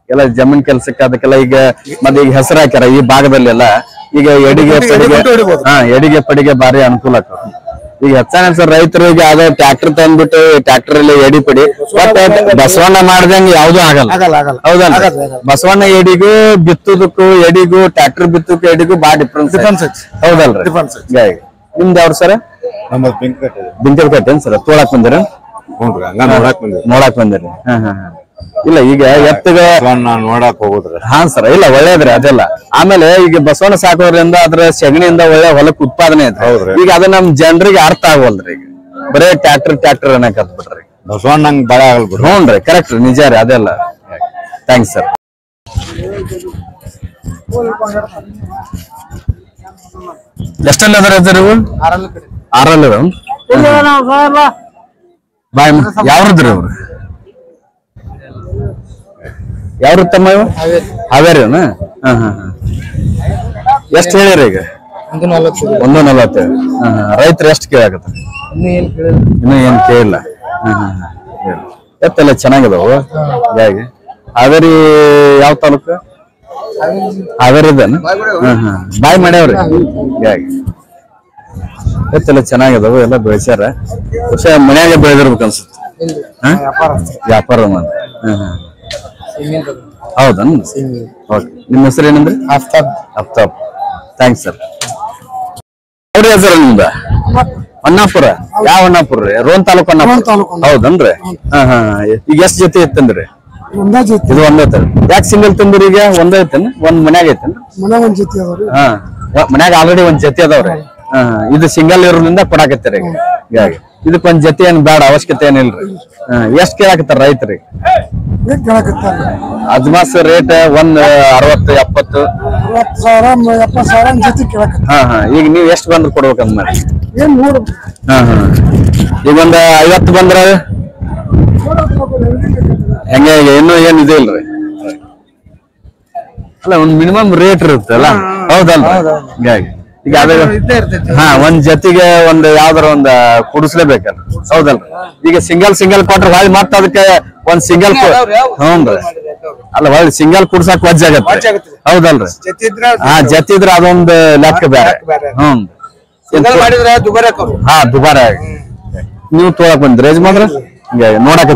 ಎಲ್ಲ ಜಮೀನ್ ಕೆಲ್ಸಕ್ಕೆ ಅದಕ್ಕೆಲ್ಲ ಈಗ ಮತ್ತೆ ಈಗ ಹೆಸರು ಹಾಕ್ಯಾರ ಈ ಭಾಗದಲ್ಲಿ ಎಲ್ಲ ಈಗ ಎಡಿಗೆ ಪಡಿಗೆ ಭಾರಿ ಅನುಕೂಲ ಆಗ್ತದೆ ಈಗ ಹೆಚ್ಚಾನ ಸರ್ ರೈತರಿಗೆ ಯಾವ್ದೋ ಟ್ರ್ಯಾಕ್ಟರ್ ತಂದ್ಬಿಟ್ಟು ಟ್ರ್ಯಾಕ್ಟರ್ ಅಲ್ಲಿ ಎಡಿ ಪಡಿ ಬಸವಣ್ಣ ಮಾಡ್ದಂಗ ಯಾವ್ದು ಆಗಲ್ಲ ಹೌದಲ್ಲ ಬಸವಣ್ಣ ಎಡಿಗೂ ಬಿತ್ತುದಕ್ಕೂ ಎಡಿಗೂ ಟ್ರ್ಯಾಕ್ಟರ್ ಬಿತ್ತುಕು ಎಡಿಗೂ ಬಾಳ ಡಿಫ್ರೆನ್ಸ್ ಹೌದಲ್ರಿ ನಿಮ್ದು ಅವ್ರ ಸರ್ ಬಿಂಕಲ್ಕಟ್ಟೆ ಸರ್ ತೋಳಕ್ ಬಂದಿರ ನೋಡಾಕ್ ಬಂದಿರಿ ಇಲ್ಲ ಈಗ ಎತ್ತಗ ನೋಡಕ್ ಹೋಗುದ್ರಿ ಹಾ ಸರ್ ಇಲ್ಲ ಒಳ್ಳೇದ್ರಿ ಅದೆಲ್ಲ ಆಮೇಲೆ ಈಗ ಬಸವಣ್ಣ ಸಾಕೋದ್ರಿಂದ ಅದ್ರ ಸೆಗಣಿಯಿಂದ ಒಳ್ಳೆ ಹೊಲಕ್ ಉತ್ಪಾದನೆ ಐತೆ ಈಗ ಅದ ನಮ್ ಜನರಿಗೆ ಅರ್ಥ ಆಗವಲ್ರಿ ಈಗ ಬರೇ ಟ್ರ್ಯಾಕ್ಟರ್ ಅನ್ನಕತ್ ಬಿಟ್ರಿ ಬಸವಣ್ಣಂಗ್ ಬಾಳ ಆಗಲ್ಬಿಡ್ರಿ ಹ್ಞೂನ್ರಿ ಕರೆಕ್ಟ್ ನಿಜ ರೀ ಅದೆಲ್ಲ ಥ್ಯಾಂಕ್ಸ್ ಸರ್ ಎಷ್ಟಲ್ಲಿ ಅದಾರ ಇವು ಆರಲ್ಲಿ ಬಾಯ್ ಯಾವ್ರದ್ರಿ ಅವ್ರು ಯಾವ್ರ ತಮ್ಮ ಇವ ಹಾವೇರಿ ಎಷ್ಟ್ ಹೇಳಿರಿ ಈಗ 140 ರೈತರು ಎಷ್ಟು ಕೇಳಾಕತ್ತ ಇನ್ನು ಏನ್ ಕೇಳಿಲ್ಲ ಎತ್ತೆಲ್ಲ ಚೆನ್ನಾಗಿದಾವ ಹೀಗಾಗಿ ಹಾವೇರಿ ಯಾವ ತಾಲೂಕು ಹಾವೇರಿ ಇದೇನ ಬಾಯ್ ಮಾಡ್ಯಾವ್ರಿ ಹೀಗಾಗಿ ಎತ್ತೆಲ್ಲ ಚೆನ್ನಾಗಿದಾವ ಎಲ್ಲ ಬೆಳೆಸ್ಯಾರ പക്ഷെ ಮನ್ಯಾಗ ಬೆಳೆದಿರ್ಬೇಕು ಅನ್ಸುತ್ತೆ ವ್ಯಾಪಾರ ಹೌದನ್ ನಿಮ್ಮ ಹೆಸರು ಏನಂದ್ರಿ ಅಫ್ತಾಬ್ ಥ್ಯಾಂಕ್ಸ್ ಸರ್ ಅವ್ರಿ ಹೆಸರು ನಿಮ್ದ ಅಣ್ಣಾಪುರ ಯಾವ ಅಣ್ಣಾಪುರ ರೀ ರೋನ್ ತಾಲೂಕು ಅಣ್ಣಾಪುರ ಹೌದನ್ರಿ ಈಗ ಎಷ್ಟ್ ಜೊತೆ ಇತ್ತಂದ್ರಿ ಇದು ಒಂದೇ ತರ ಯಾಕೆ ಸಿಂಗಲ್ ತಂದ್ರಿ ಈಗ ಒಂದೇ ಐತೇನ ಒಂದ್ ಮನ್ಯಾಗ ಐತೇನ ಮನ್ಯಾಗ ಆಲ್ರೆಡಿ ಒಂದ್ ಜೊತೆ ಅದಾವ್ರಿ ಇದು ಸಿಂಗಲ್ ಇರೋದ್ರಿಂದ ಕೊಡಾಕತ್ತೀರಿ ಈಗ ಇದಕ್ ಒಂದ್ ಜೊತೆ ಏನ್ ಬೇಡ ಅವಶ್ಯಕತೆ ಏನಿಲ್ರಿ ಎಷ್ಟ್ ಕೇಳಾಕತ್ತಾರ ರೈತರಿಗೆ ಅಜ್ಮಾಸ್ ರೇಟ್ 160 70 ಈಗ ನೀವ್ ಎಷ್ಟ್ ಬಂದ್ರೆ ಕೊಡ್ಬೇಕಂದ್ ಮಾಡಿ ಈಗ ಒಂದ್ 50 ಬಂದ್ರ ಹೆಂಗೆ ಇನ್ನೂ ಏನ್ ಇದೆ ಇಲ್ರಿ ಅಲ್ಲ ಒಂದ್ ಮಿನಿಮಮ್ ರೇಟ್ ಇರುತ್ತಲ್ಲ ಹೌದಲ್ರಿ ಹೀಗಾಗಿ ಈಗ ಒಂದ್ ಜೊತೆಗೆ ಒಂದ್ ಯಾವ್ದಾರ ಒಂದ್ ಕುಡಿಸ್ಲೇಬೇಕಲ್ಲ ಹೌದಲ್ರಿ ಈಗ ಸಿಂಗಲ್ ಕೊಟ್ರೆ ಹೊಳ್ಳಿ ಮತ್ತ ಅದಕ್ಕೆ ಒಂದ್ ಸಿಂಗಲ್ ಹ್ಞೂನ್ರಿ ಅಲ್ಲ ಹೊಳ್ಳಿ ಸಿಂಗಲ್ ಕುಡ್ಸಕ್ ವಜ್ಜ ಆಗತ್ತೆ ಹೌದಲ್ರಿ ಜೊತೆ ಇದ್ರೆ ಅದೊಂದು ಲೆಕ್ಕ ಬೇರೆ ದುಬಾರಿ ನೀವು ತೊಗೊಳಕ್ ಬಂದ್ರಿ ಯಜಮಾನ್ರ ನೋಡಕ್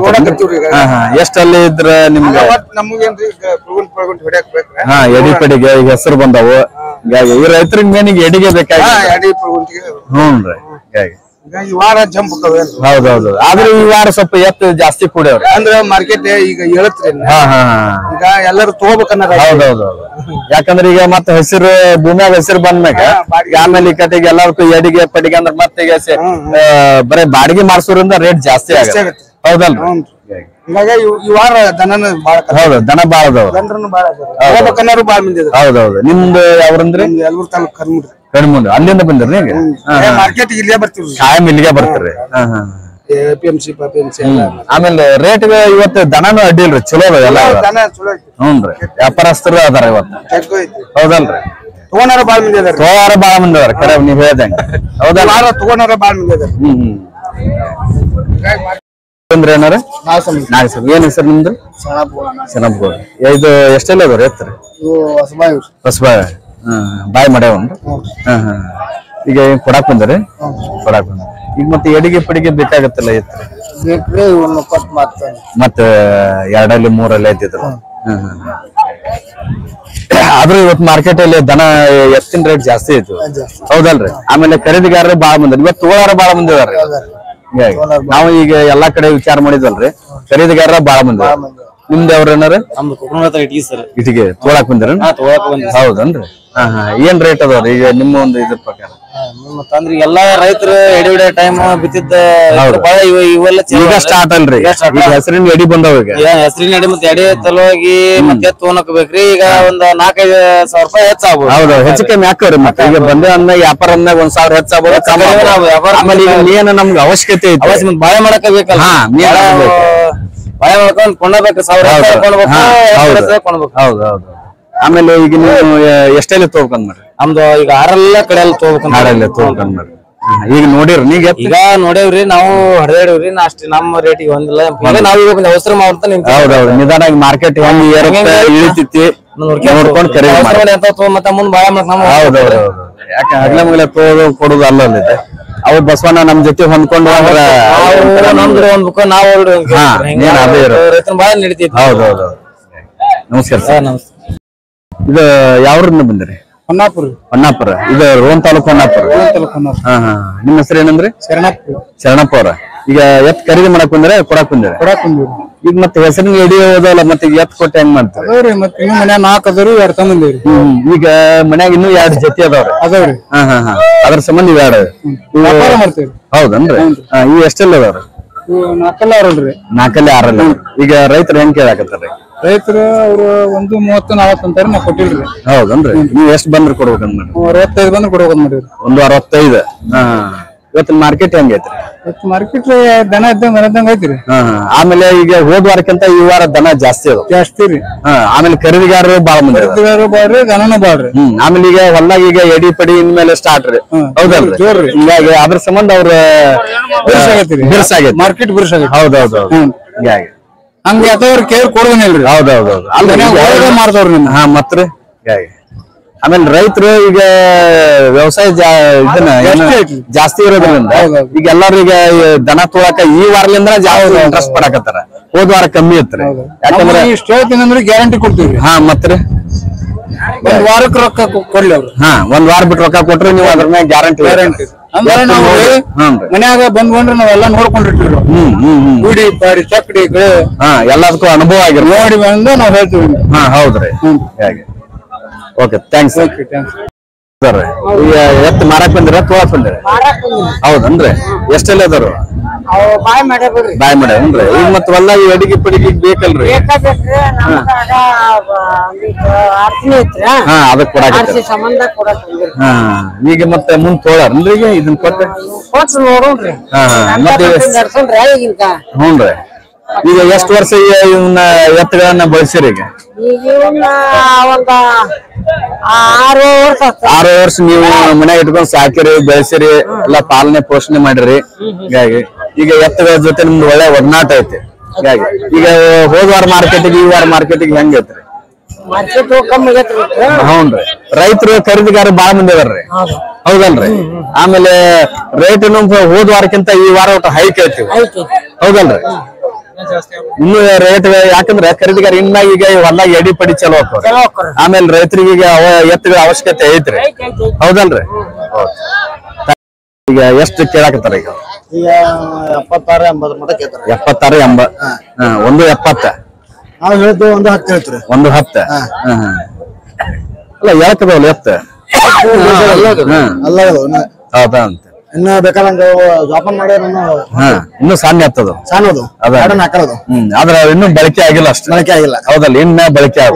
ಎಷ್ಟಲ್ಲಿ ಇದ್ರ ನಿಮ್ಗೆ ಎಡಿ ಪಡಿಗೆ ಈಗ ಹೆಸರು ಬಂದವು ಈ ರೈತರಿಗೆ ಮೇನ್ ಈಗ ಎಡಿಗೆ ಬೇಕಾಗಿ ಹ್ಞೂನ್ರಿ ಹೌದೌದು ಆದ್ರೆ ಈ ವಾರ ಸ್ವಲ್ಪ ಎತ್ತು ಜಾಸ್ತಿ ಕೂಡವ್ರಿ ಅಂದ್ರೆ ಮಾರ್ಕೆಟ್ ಈಗ ಹೇಳತ್ರಿ ಈಗ ಎಲ್ಲರೂ ತಗೋಬೇಕನ್ನ ಹೌದೌದು ಯಾಕಂದ್ರೆ ಈಗ ಮತ್ತೆ ಹಸಿರು ಭೂಮಿಯಾಗ ಹಸಿರು ಬಂದ್ಮ್ಯಾಗ ಆಮೇಲೆ ಈ ಕಟ್ಟಿಗೆ ಎಲ್ಲಾರ್ಗು ಎಡಿಗೆ ಪಡಿಗೆ ಅಂದ್ರೆ ಮತ್ತೆ ಈಗ ಬರೀ ಬಾಡಿಗೆ ಮಾಡ್ಸೋದ್ರಿಂದ ರೇಟ್ ಜಾಸ್ತಿ ಆಗತ್ತೆ ಹೌದಲ್ರಿ ಹಿಂಗಾಗಿ ಈ ವಾರ ದನನ ಬಾಳ ಹೌದು ದನ ಬಾಳ ಹೌದೌದು ನಿಮ್ದು ಯಾವ್ರಂದ್ರಿ ಯಲಬುರ್ಗಿ ತಾಲೂಕು ಕಣ್ಮುಂದು ಅಲ್ಲಿಂದ ಬಂದ್ರಿ ಈಗ ಮಾರ್ಕೆಟ್ ಇಲ್ಲೇ ಬರ್ತೀವಿ ಕಾಯಂ ಇಲ್ಲಿಗೆ ಬರ್ತೀರಿ APMC ಆಮೇಲೆ ರೇಟ್ ಇವತ್ತು ದನನು ಅಡ್ಡಿಲ್ರಿ ಚಲೋ ಅದ ಎಲ್ಲ ಹ್ಞೂನ್ರಿ ವ್ಯಾಪಾರಸ್ಥರು ಅದಾರ ಇವತ್ತು ಹೌದಲ್ರಿ ತಗೊಂಡಾರ ಬಾಳ ಮಂದಿ ಅದಾರ ಕರೆ ನೀವ್ ಹೇಳ್ದಂಗ ಹೌದಲ್ಲ ತಗೊಂಡಾರ ಬಾಳ ಮಂದಿ ಅದಾರ ಅಂದ್ರೆ ಏನಾರ ಏನ್ ಹೆಸರು ನಿಮ್ದು ಸೆನಪ್ಗೋಳ್ ಇದು ಎಷ್ಟೆಲ್ಲ ಅದಾವ್ರಿ ಎತ್ತರ ಹೊಸಬಾಯಿ ಬಾಯ್ ಮಾಡ್ಯಾವನ್ರಿ ಈಗ ಕೊಡಾಕ್ ಬಂದ್ರಿ ಈಗ ಮತ್ತೆ ಎಡಿಗೆ ಪಡಿಗೆ ಬೇಕಾಗತ್ತಲ್ಲ ಎತ್ತರ ಮತ್ತೆ 2 3 ಐತಿದ್ರು ಆದ್ರೂ ಇವತ್ತು ಮಾರ್ಕೆಟ್ ಅಲ್ಲಿ ದನ ಎತ್ತಿನ ರೇಟ್ ಜಾಸ್ತಿ ಆಯ್ತು ಹೌದಲ್ರಿ ಆಮೇಲೆ ಖರೀದಿಗಾರರು ಬಾಳ ಬಂದ್ರಿ ಇವತ್ತು ತಗೋಳಾರ ಬಾಳ ಮಂದಿ ಅದಾರ ನಾವು ಈಗ ಎಲ್ಲಾ ಕಡೆ ವಿಚಾರ ಮಾಡಿದ್ವಲ್ರಿ ಖರೀದಿಗಾರ ಬಾಳ ಮಂದಿ ನಿಮ್ದು ಅವ್ರ ಏನಾರ ಇಟಿಗೆ ತೋಳಾಕ್ ಬಂದಿರ ಹೌದನ್ರಿ ಏನ್ ರೇಟ್ ಅದಾವ್ರಿ ಈಗ ನಿಮ್ಮ ಒಂದು ಇದ್ರ ಪ್ರಕಾರ ಅಂದ್ರೆ ಎಲ್ಲಾ ರೈತರು ಎಡಿ ಹೊಡೆ ಟೈಮ್ ಬಿತ್ತಿದ್ದ ಇವೆಲ್ಲ ಈಗ ಸ್ಟಾರ್ಟ್ ಅಲ್ರಿ ಹೆಸರಿನ ಎಡಿ ಬಂದವ ಈಗ ಹೆಸರಿನ ಎಡಿ ಮತ್ತೆ ಎಡಿ ತಲುವಾಗಿ ಮತ್ತೆ ತೊಗೊಳಕ್ ಬೇಕ್ರಿ ಈಗ ಒಂದ್ 4-5 ಸಾವಿರ ರೂಪಾಯಿ ಹೆಚ್ಚಾಗ್ಬೋದು ಹೌದು ಹೆಚ್ಚು ಕಮ್ಮಿ ಹಾಕವ್ರಿ ಮತ್ತೆ ಈಗ ಬಂದೆ ಅಂದಾಗ ವ್ಯಾಪಾರ ಅಂದಾಗ 1000 ಹೆಚ್ಚಾಗ್ಬೋದು ಆಮೇಲೆ ಈಗ ಮೇನ್ ನಮ್ಗೆ ಅವಶ್ಯಕತೆ ಐತಿ ಬಾಳೆ ಮಾಡಕ ಬೇಕಲ್ಲ ಬಾಳೆ ಮಾಡ್ಕೊಂಡ್ ಕೊಂಡಬೇಕು 1000 ಹೌದೌದು ಆಮೇಲೆ ಈಗ ನೀವು ಎಷ್ಟೆಲ್ಲ ತಗೋಬೇಕಂದ್ ಮಾಡ್ರಿ ನಮ್ದು ಈಗ 6 ಕಡೆಯಲ್ಲಿ ತಗೋಬೇಕಂದ್ ಮಾಡ್ರಿ ಈಗ ನೋಡಿರಿ ನೀಗ ಈಗ ನೋಡೇವ್ರಿ ನಾವು ಹರಿದಾಡಿವ್ರಿ ಅಷ್ಟೇ ನಮ್ಮ ರೇಟಿಗೆ ಹೊಂದಿಲ್ಲ ಈಗ ನಾವ್ ಅವಸರ ಮಾಡ್ತಾ ಹೌದೌದು ನಿಧಾನಾಗಿ ಮಾರ್ಕೆಟ್ ಹೆಂಗ್ ಇಳಿತೈತಿ ನೋಡ್ಕೊಂಡು ಮತ್ತೆ ಮುಂದ್ ಬಾಳೆ ಹೌದೌದು ಯಾಕೆ ಹಗ್ಲ ಮಗ್ಲ ಕೊಡುದು ಅಲ್ಲ ಅವ್ರ ಬಸವಣ್ಣ ನಮ್ ಜೊತೆ ಹೊಂದ್ಕೊಂಡು ನಮ್ದು ಒಂದ್ ಬುಕ್ ನಾವು ರೈತನ ಬಾಳ ನಡೀತೈತಿ. ಹೌದೌದು. ನಮಸ್ಕಾರ ಸರ್. ಇದು ಯಾವ್ರಿಂದ ಬಂದಿರಿ? ಹೊನ್ನಾಪುರ. ಇದು ರೋಣ ತಾಲೂಕು ಹೊನ್ನಾಪುರ. ನಿಮ್ಮ ಹೆಸರು ಏನಂದ್ರಿ? ಶರಣಪ್ಪ ಅವ್ರ. ಈಗ ಎತ್ ಖರೀದಿ ಮಾಡಕ್ ಬಂದ್ರೆ ಕೊಡಾಕ್ ಬಂದಿರಿ? ಈಗ ಮತ್ತೆ ಹೆಸರಿನ ಎಡಿ ಹೋದಲ್ಲ, ಮತ್ತೆ ಎತ್ ಕೊಟ್ಟೆ ಹೆಂಗ್ ಮಾಡ್ತಾರೆ? ಮನ್ಯಾಗ 4 ಅದಾವ್ರಿ, 2 ತಗೊಂಬಂದೇವ್ರಿ. ಈಗ ಮನ್ಯಾಗ ಇನ್ನೂ 2 ಜೊತೆ ಅದಾವ್ರಿ. ಅದ್ರ ಸಂಬಂಧ ಇವ್ 2 ಮಾಡ್ತೇವ್ರಿ. ಹೌದನ್ರಿ? ಇವ್ ಎಷ್ಟೆಲ್ಲ ಅದಾವ್ರಿ? 4 6 ಈಗ ರೈತರು ಹೆಂಗ್ ಕೇಳಾಕತ್ತಾರ? ರೈತರು ಅವ್ರು 1:30-40 ಅಂತಾರ, ನಾ ಕೊಟ್ಟಿಲ್ರಿ. ಹೌದನ್ರಿ? ನೀವ್ ಎಷ್ಟ್ ಬಂದ್ರೆ ಕೊಡ್ಬೇಕಂದ್ ಮಾಡಿ? 65 ಬಂದ್ರೆ ಕೊಡ್ಬೇಕಂದ್ ಮಾಡಿವ್ರಿ. 165. ಇವತ್ತಿನ ಮಾರ್ಕೆಟ್ ಹೆಂಗೈತ್ರಿ? ಮಾರ್ಕೆಟ್ ದನ ಇದ್ದಂಗ ಐತ್ರಿ. ಆಮೇಲೆ ಈಗ ಹೋದ್ ವಾರಕ್ಕಿಂತ ಈ ವಾರ ದನ ಜಾಸ್ತಿ ರೀ. ಆಮೇಲೆ ಖರೀದಿಗಾರರು ಬಾಳ ಮಂದಿ ಬಾಳ್ರಿ, ದನನೂ ಬಾಳ್ರಿ. ಆಮೇಲೆ ಈಗ ಹೊಲ್ದಾಗ ಈಗ ಎಡಿ ಪಡಿ ಇನ್ಮೇಲೆ ಸ್ಟಾರ್ಟ್ ರೀ. ಹೌದಲ್ರಿ? ಹಿಂಗಾಗಿ ಅದ್ರ ಸಂಬಂಧ ಅವ್ರ ಬಿರ್ಸಾಗೈತಿ, ಮಾರ್ಕೆಟ್ ಬಿರ್ಸಾಗೈತಿ. ಹೌದೌದು. ಹಿಂಗಾಗಿ ಹಂಗ ಯಾವ್ದವ್ರ ಕೇರ್ ಕೊಡೋದಿಲ್ರಿ. ಹೌದೌದು. ಮಾಡ್ದವ್ರಿ. ಮತ್ರಿ ಆಮೇಲೆ ರೈತರು ಈಗ ವ್ಯವಸಾಯ ಇದನ್ನ ಜಾಸ್ತಿ ಇರೋದ್ರಿಂದ ಈಗ ಎಲ್ಲಾರು ಈಗ ದನ ತೊಳಕ ಈ ವಾರಲಿಂದ ಜಾಸ್ತಿ ಇಂಟ್ರೆಸ್ಟ್ ಪಡಾಕತ್ತಾರ. ಹೋದ್ ವಾರ ಕಮ್ಮಿ ಇತ್ರಿ. ಯಾಕಂದ್ರೆ ಇಷ್ಟ ಹೇಳ್ತೀನಿ ಗ್ಯಾರಂಟಿ ಕೊಡ್ತೀವಿ. ಮತ್ರಿ 1 ವಾರಕ್ಕೆ ರೊಕ್ಕ ಕೊಡ್ಲಿ ಅವ್ರು. 1 ವಾರ ಬಿಟ್ಟು ರೊಕ್ಕ ಕೊಟ್ರೆ ನೀವು ಅದ್ರ ಮ್ಯಾಗ ಗ್ಯಾರಂಟಿ ಅಂದ್ರೆ ನಾವು ಮನ್ಯಾಗ ಬಂದ್ಕೊಂಡ್ರೆ ನಾವೆಲ್ಲ ನೋಡ್ಕೊಂಡಿರ್ತೀವಿ. ಗುಡಿ ಪಾಡಿ ಚಕ್ಡಿ ಎಲ್ಲದಕ್ಕೂ ಅನುಭವ ಆಗಿರ್ ನೋಡಿ ಬಂದು ನಾವ್ ಹೇಳ್ತೀವಿ. ಹೌದ್ರಿ. Okay, thanks sir. ಈಗ ಎತ್ ಮಾರಕ್ ಬಂದಿರ ತೊಳಕ್ ಬಂದಿರ? ಹೌದನ್ರಿ? ಎಷ್ಟೆಲ್ಲ ಅದಾರು? ಬಾಯ್ ಮಾಡ್ಯಾವನ್ರಿ? ಈಗ ಮತ್ ಹೊಲ್ದಾಗ ಅಡಿಗೆ ಪಡಿಗೆ ಬೇಕಲ್ರಿ? ಅದಕ್ ಕೊಡಾಕ. ಈಗ ಮತ್ತೆ ಮುಂದ್ ತೊಳಾರನ್ರಿ? ಈಗ ಇದನ್ ಕೊಟ್ಟ ಹ್ಞೂನ್ರಿ. ಈಗ ಎಷ್ಟು ವರ್ಷ ಇವನ್ನ ಎತ್ತುಗಳನ್ನ ಬಳಸಿರಿ? ಈಗ 6 ವರ್ಷ ನೀವು ಮನ್ಯಾಗ ಇಟ್ಕೊಂಡ್ ಸಾಕಿರಿ, ಬೆಳೆಸಿರಿ, ಎಲ್ಲಾ ಪಾಲನೆ ಪೋಷಣೆ ಮಾಡಿರಿ. ಹೀಗಾಗಿ ಈಗ ಎತ್ತುಗಳ ಜೊತೆ ನಿಮ್ದು ಒಳ್ಳೆ ಒಡನಾಟ ಐತಿ. ಹೀಗಾಗಿ ಈಗ ಹೋದ ವಾರ ಮಾರ್ಕೆಟಿಗೆ ಈ ವಾರ ಮಾರ್ಕೆಟಿಗೆ ಹೆಂಗ ಐತ್ರಿ? ಹೌನ್ರಿ. ರೈತರು ಖರೀದಿಗಾರ ಬಾಳ ಮಂದಿ ಅದಾರ್ರಿ. ಹೌದಲ್ರಿ? ಆಮೇಲೆ ರೇಟ್ ಹೋದ ವಾರಕ್ಕಿಂತ ಈ ವಾರ ಒಟ್ಟು ಹೈಕ್ ಐತಿ. ಹೌದಲ್ರಿ? ಇನ್ನು ರೇಟ್ ಯಾಕಂದ್ರೆ ಖರೀದಿಗಾರ ಇನ್ನಾಗ ಈಗ ಹೊಲ್ದಾಗ ಎಡಿ ಪಡಿ ಚಲೋ ಹಾಕೋರಿ. ಆಮೇಲೆ ರೈತರಿಗೆ ಈಗ ಎತ್ತುಗಳ ಅವಶ್ಯಕತೆ ಐತ್ರಿ. ಹೌದಲ್ರಿ? ಈಗ ಎಷ್ಟು ಕೇಳಾಕತ್ತಾರ? ಈಗ 76 80. 170. ನಾವ್ ಹೇಳಿದ್ದು 110 ಹೇಳ್ತೀರಿ. 110. ಅಲ್ಲ ಯಾಕದವಲ್ಲ ಎತ್ತ ಹೌದಾ ಅಂತ ಇನ್ನ ಬೇಕಾದಂಗ ಜೋಪಾನ ಮಾಡ್ಯಾರ. ಇನ್ನು ಸಣ್ಣ ಎತ್ತದು ಆದ್ರ ಇನ್ನು ಬಳಕೆ ಆಗಿಲ್ಲ, ಅಷ್ಟು ಬಳಕೆ ಆಗಿಲ್ಲ. ಹೌದಲ್ಲ? ಇನ್ನ ಬಳಕೆ ಆಗ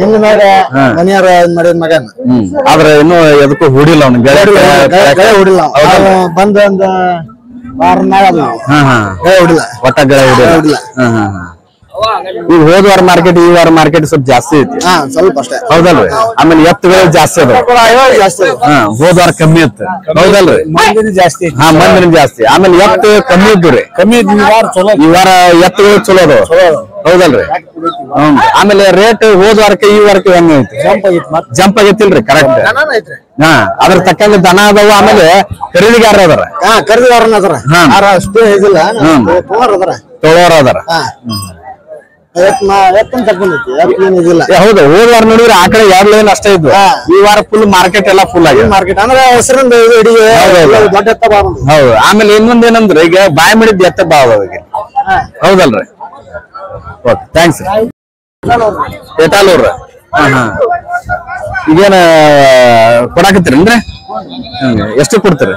ಮನೆಯಾರ ಮಾಡಿದ ಮಗನ. ಆದ್ರೆ ಇನ್ನು ಎದಕ್ಕೂ ಹೂಡಿಲ್ಲ ಅವ್ನು, ಗಳೆ ಹೊಡಿಲ್ಲ. ಬಂದ ಒಂದ್ ವಾರ ಹೊಡಿಲ್ಲ, ಒಟ್ಟ ಗಳೆ ಹೊಡಿಲ್ಲ. ಈಗ ಹೋದ ವಾರ ಮಾರ್ಕೆಟ್ ಈ ವಾರ ಮಾರ್ಕೆಟ್ ಸ್ವಲ್ಪ ಜಾಸ್ತಿ ಐತಿ. ಸ್ವಲ್ಪ ಅಷ್ಟೇ. ಹೌದಲ್ರಿ? ಆಮೇಲೆ ಎತ್ತುಗಳು ಜಾಸ್ತಿ ಅದಾವ. ಹೋದ ವಾರ ಕಮ್ಮಿ ಇತ್ತು. ಹೌದಲ್ರಿ? ಮಂದಿನ ಜಾಸ್ತಿ. ಮಂದಿನ ಜಾಸ್ತಿ. ಆಮೇಲೆ ಎತ್ತು ಕಮ್ಮಿ ಇದ್ದುರಿ. ಈ ವಾರ ಎತ್ತುಗಳು ಚಲೋ ಅದಾವ. ಹೌದಲ್ರಿ? ಆಮೇಲೆ ರೇಟ್ ಹೋದ ವಾರಕ್ಕೆ ಈ ವಾರಕ್ಕೆ ಹೆಂಗ ಐತಿ? ಜಂಪ್ ಆಗೈತಿಲ್ರಿ? ಕರೆಕ್ಟ್. ಅದ್ರ ತಕ್ಕಂಗೆ ದನ ಅದಾವ. ಆಮೇಲೆ ಖರೀದಿಗಾರ ಅದಾರ. ಖರೀದಿಗಾರನ ಅದಾರ. ಅಷ್ಟೇ ಇದಿಲ್ಲ, ತೊಳೋರ ಅದಾರ. ಹೌದು. ಹೋದ ವಾರ ನೋಡಿದ್ರೆ ಆ ಕಡೆ 2 ಲೈನ್ ಅಷ್ಟೇ ಇದ್ವು. ಈ ವಾರ ಫುಲ್ ಮಾರ್ಕೆಟ್ ಎಲ್ಲ ಫುಲ್ ಆಗಿದೆ. ಮಾರ್ಕೆಟ್ ಅಂದ್ರೆ ಹೆಸರಿಂದ ದೊಡ್ಡ ಎತ್ತ ಬಾ. ಹೌದು. ಆಮೇಲೆ ಇನ್ನೊಂದ್ ಏನಂದ್ರೆ ಈಗ ಬಾಯ್ ಮಾಡಿದ್ ಎತ್ತ ಬಾ. ಹೌದಲ್ರಿ? Okay, thanks. ಏಟಾಲೂರ್ ಈಗೇನ ಕೊಡಾಕತ್ತೀರಿ ಅಂದ್ರೆ ಎಷ್ಟು ಕೊಡ್ತೀರಿ?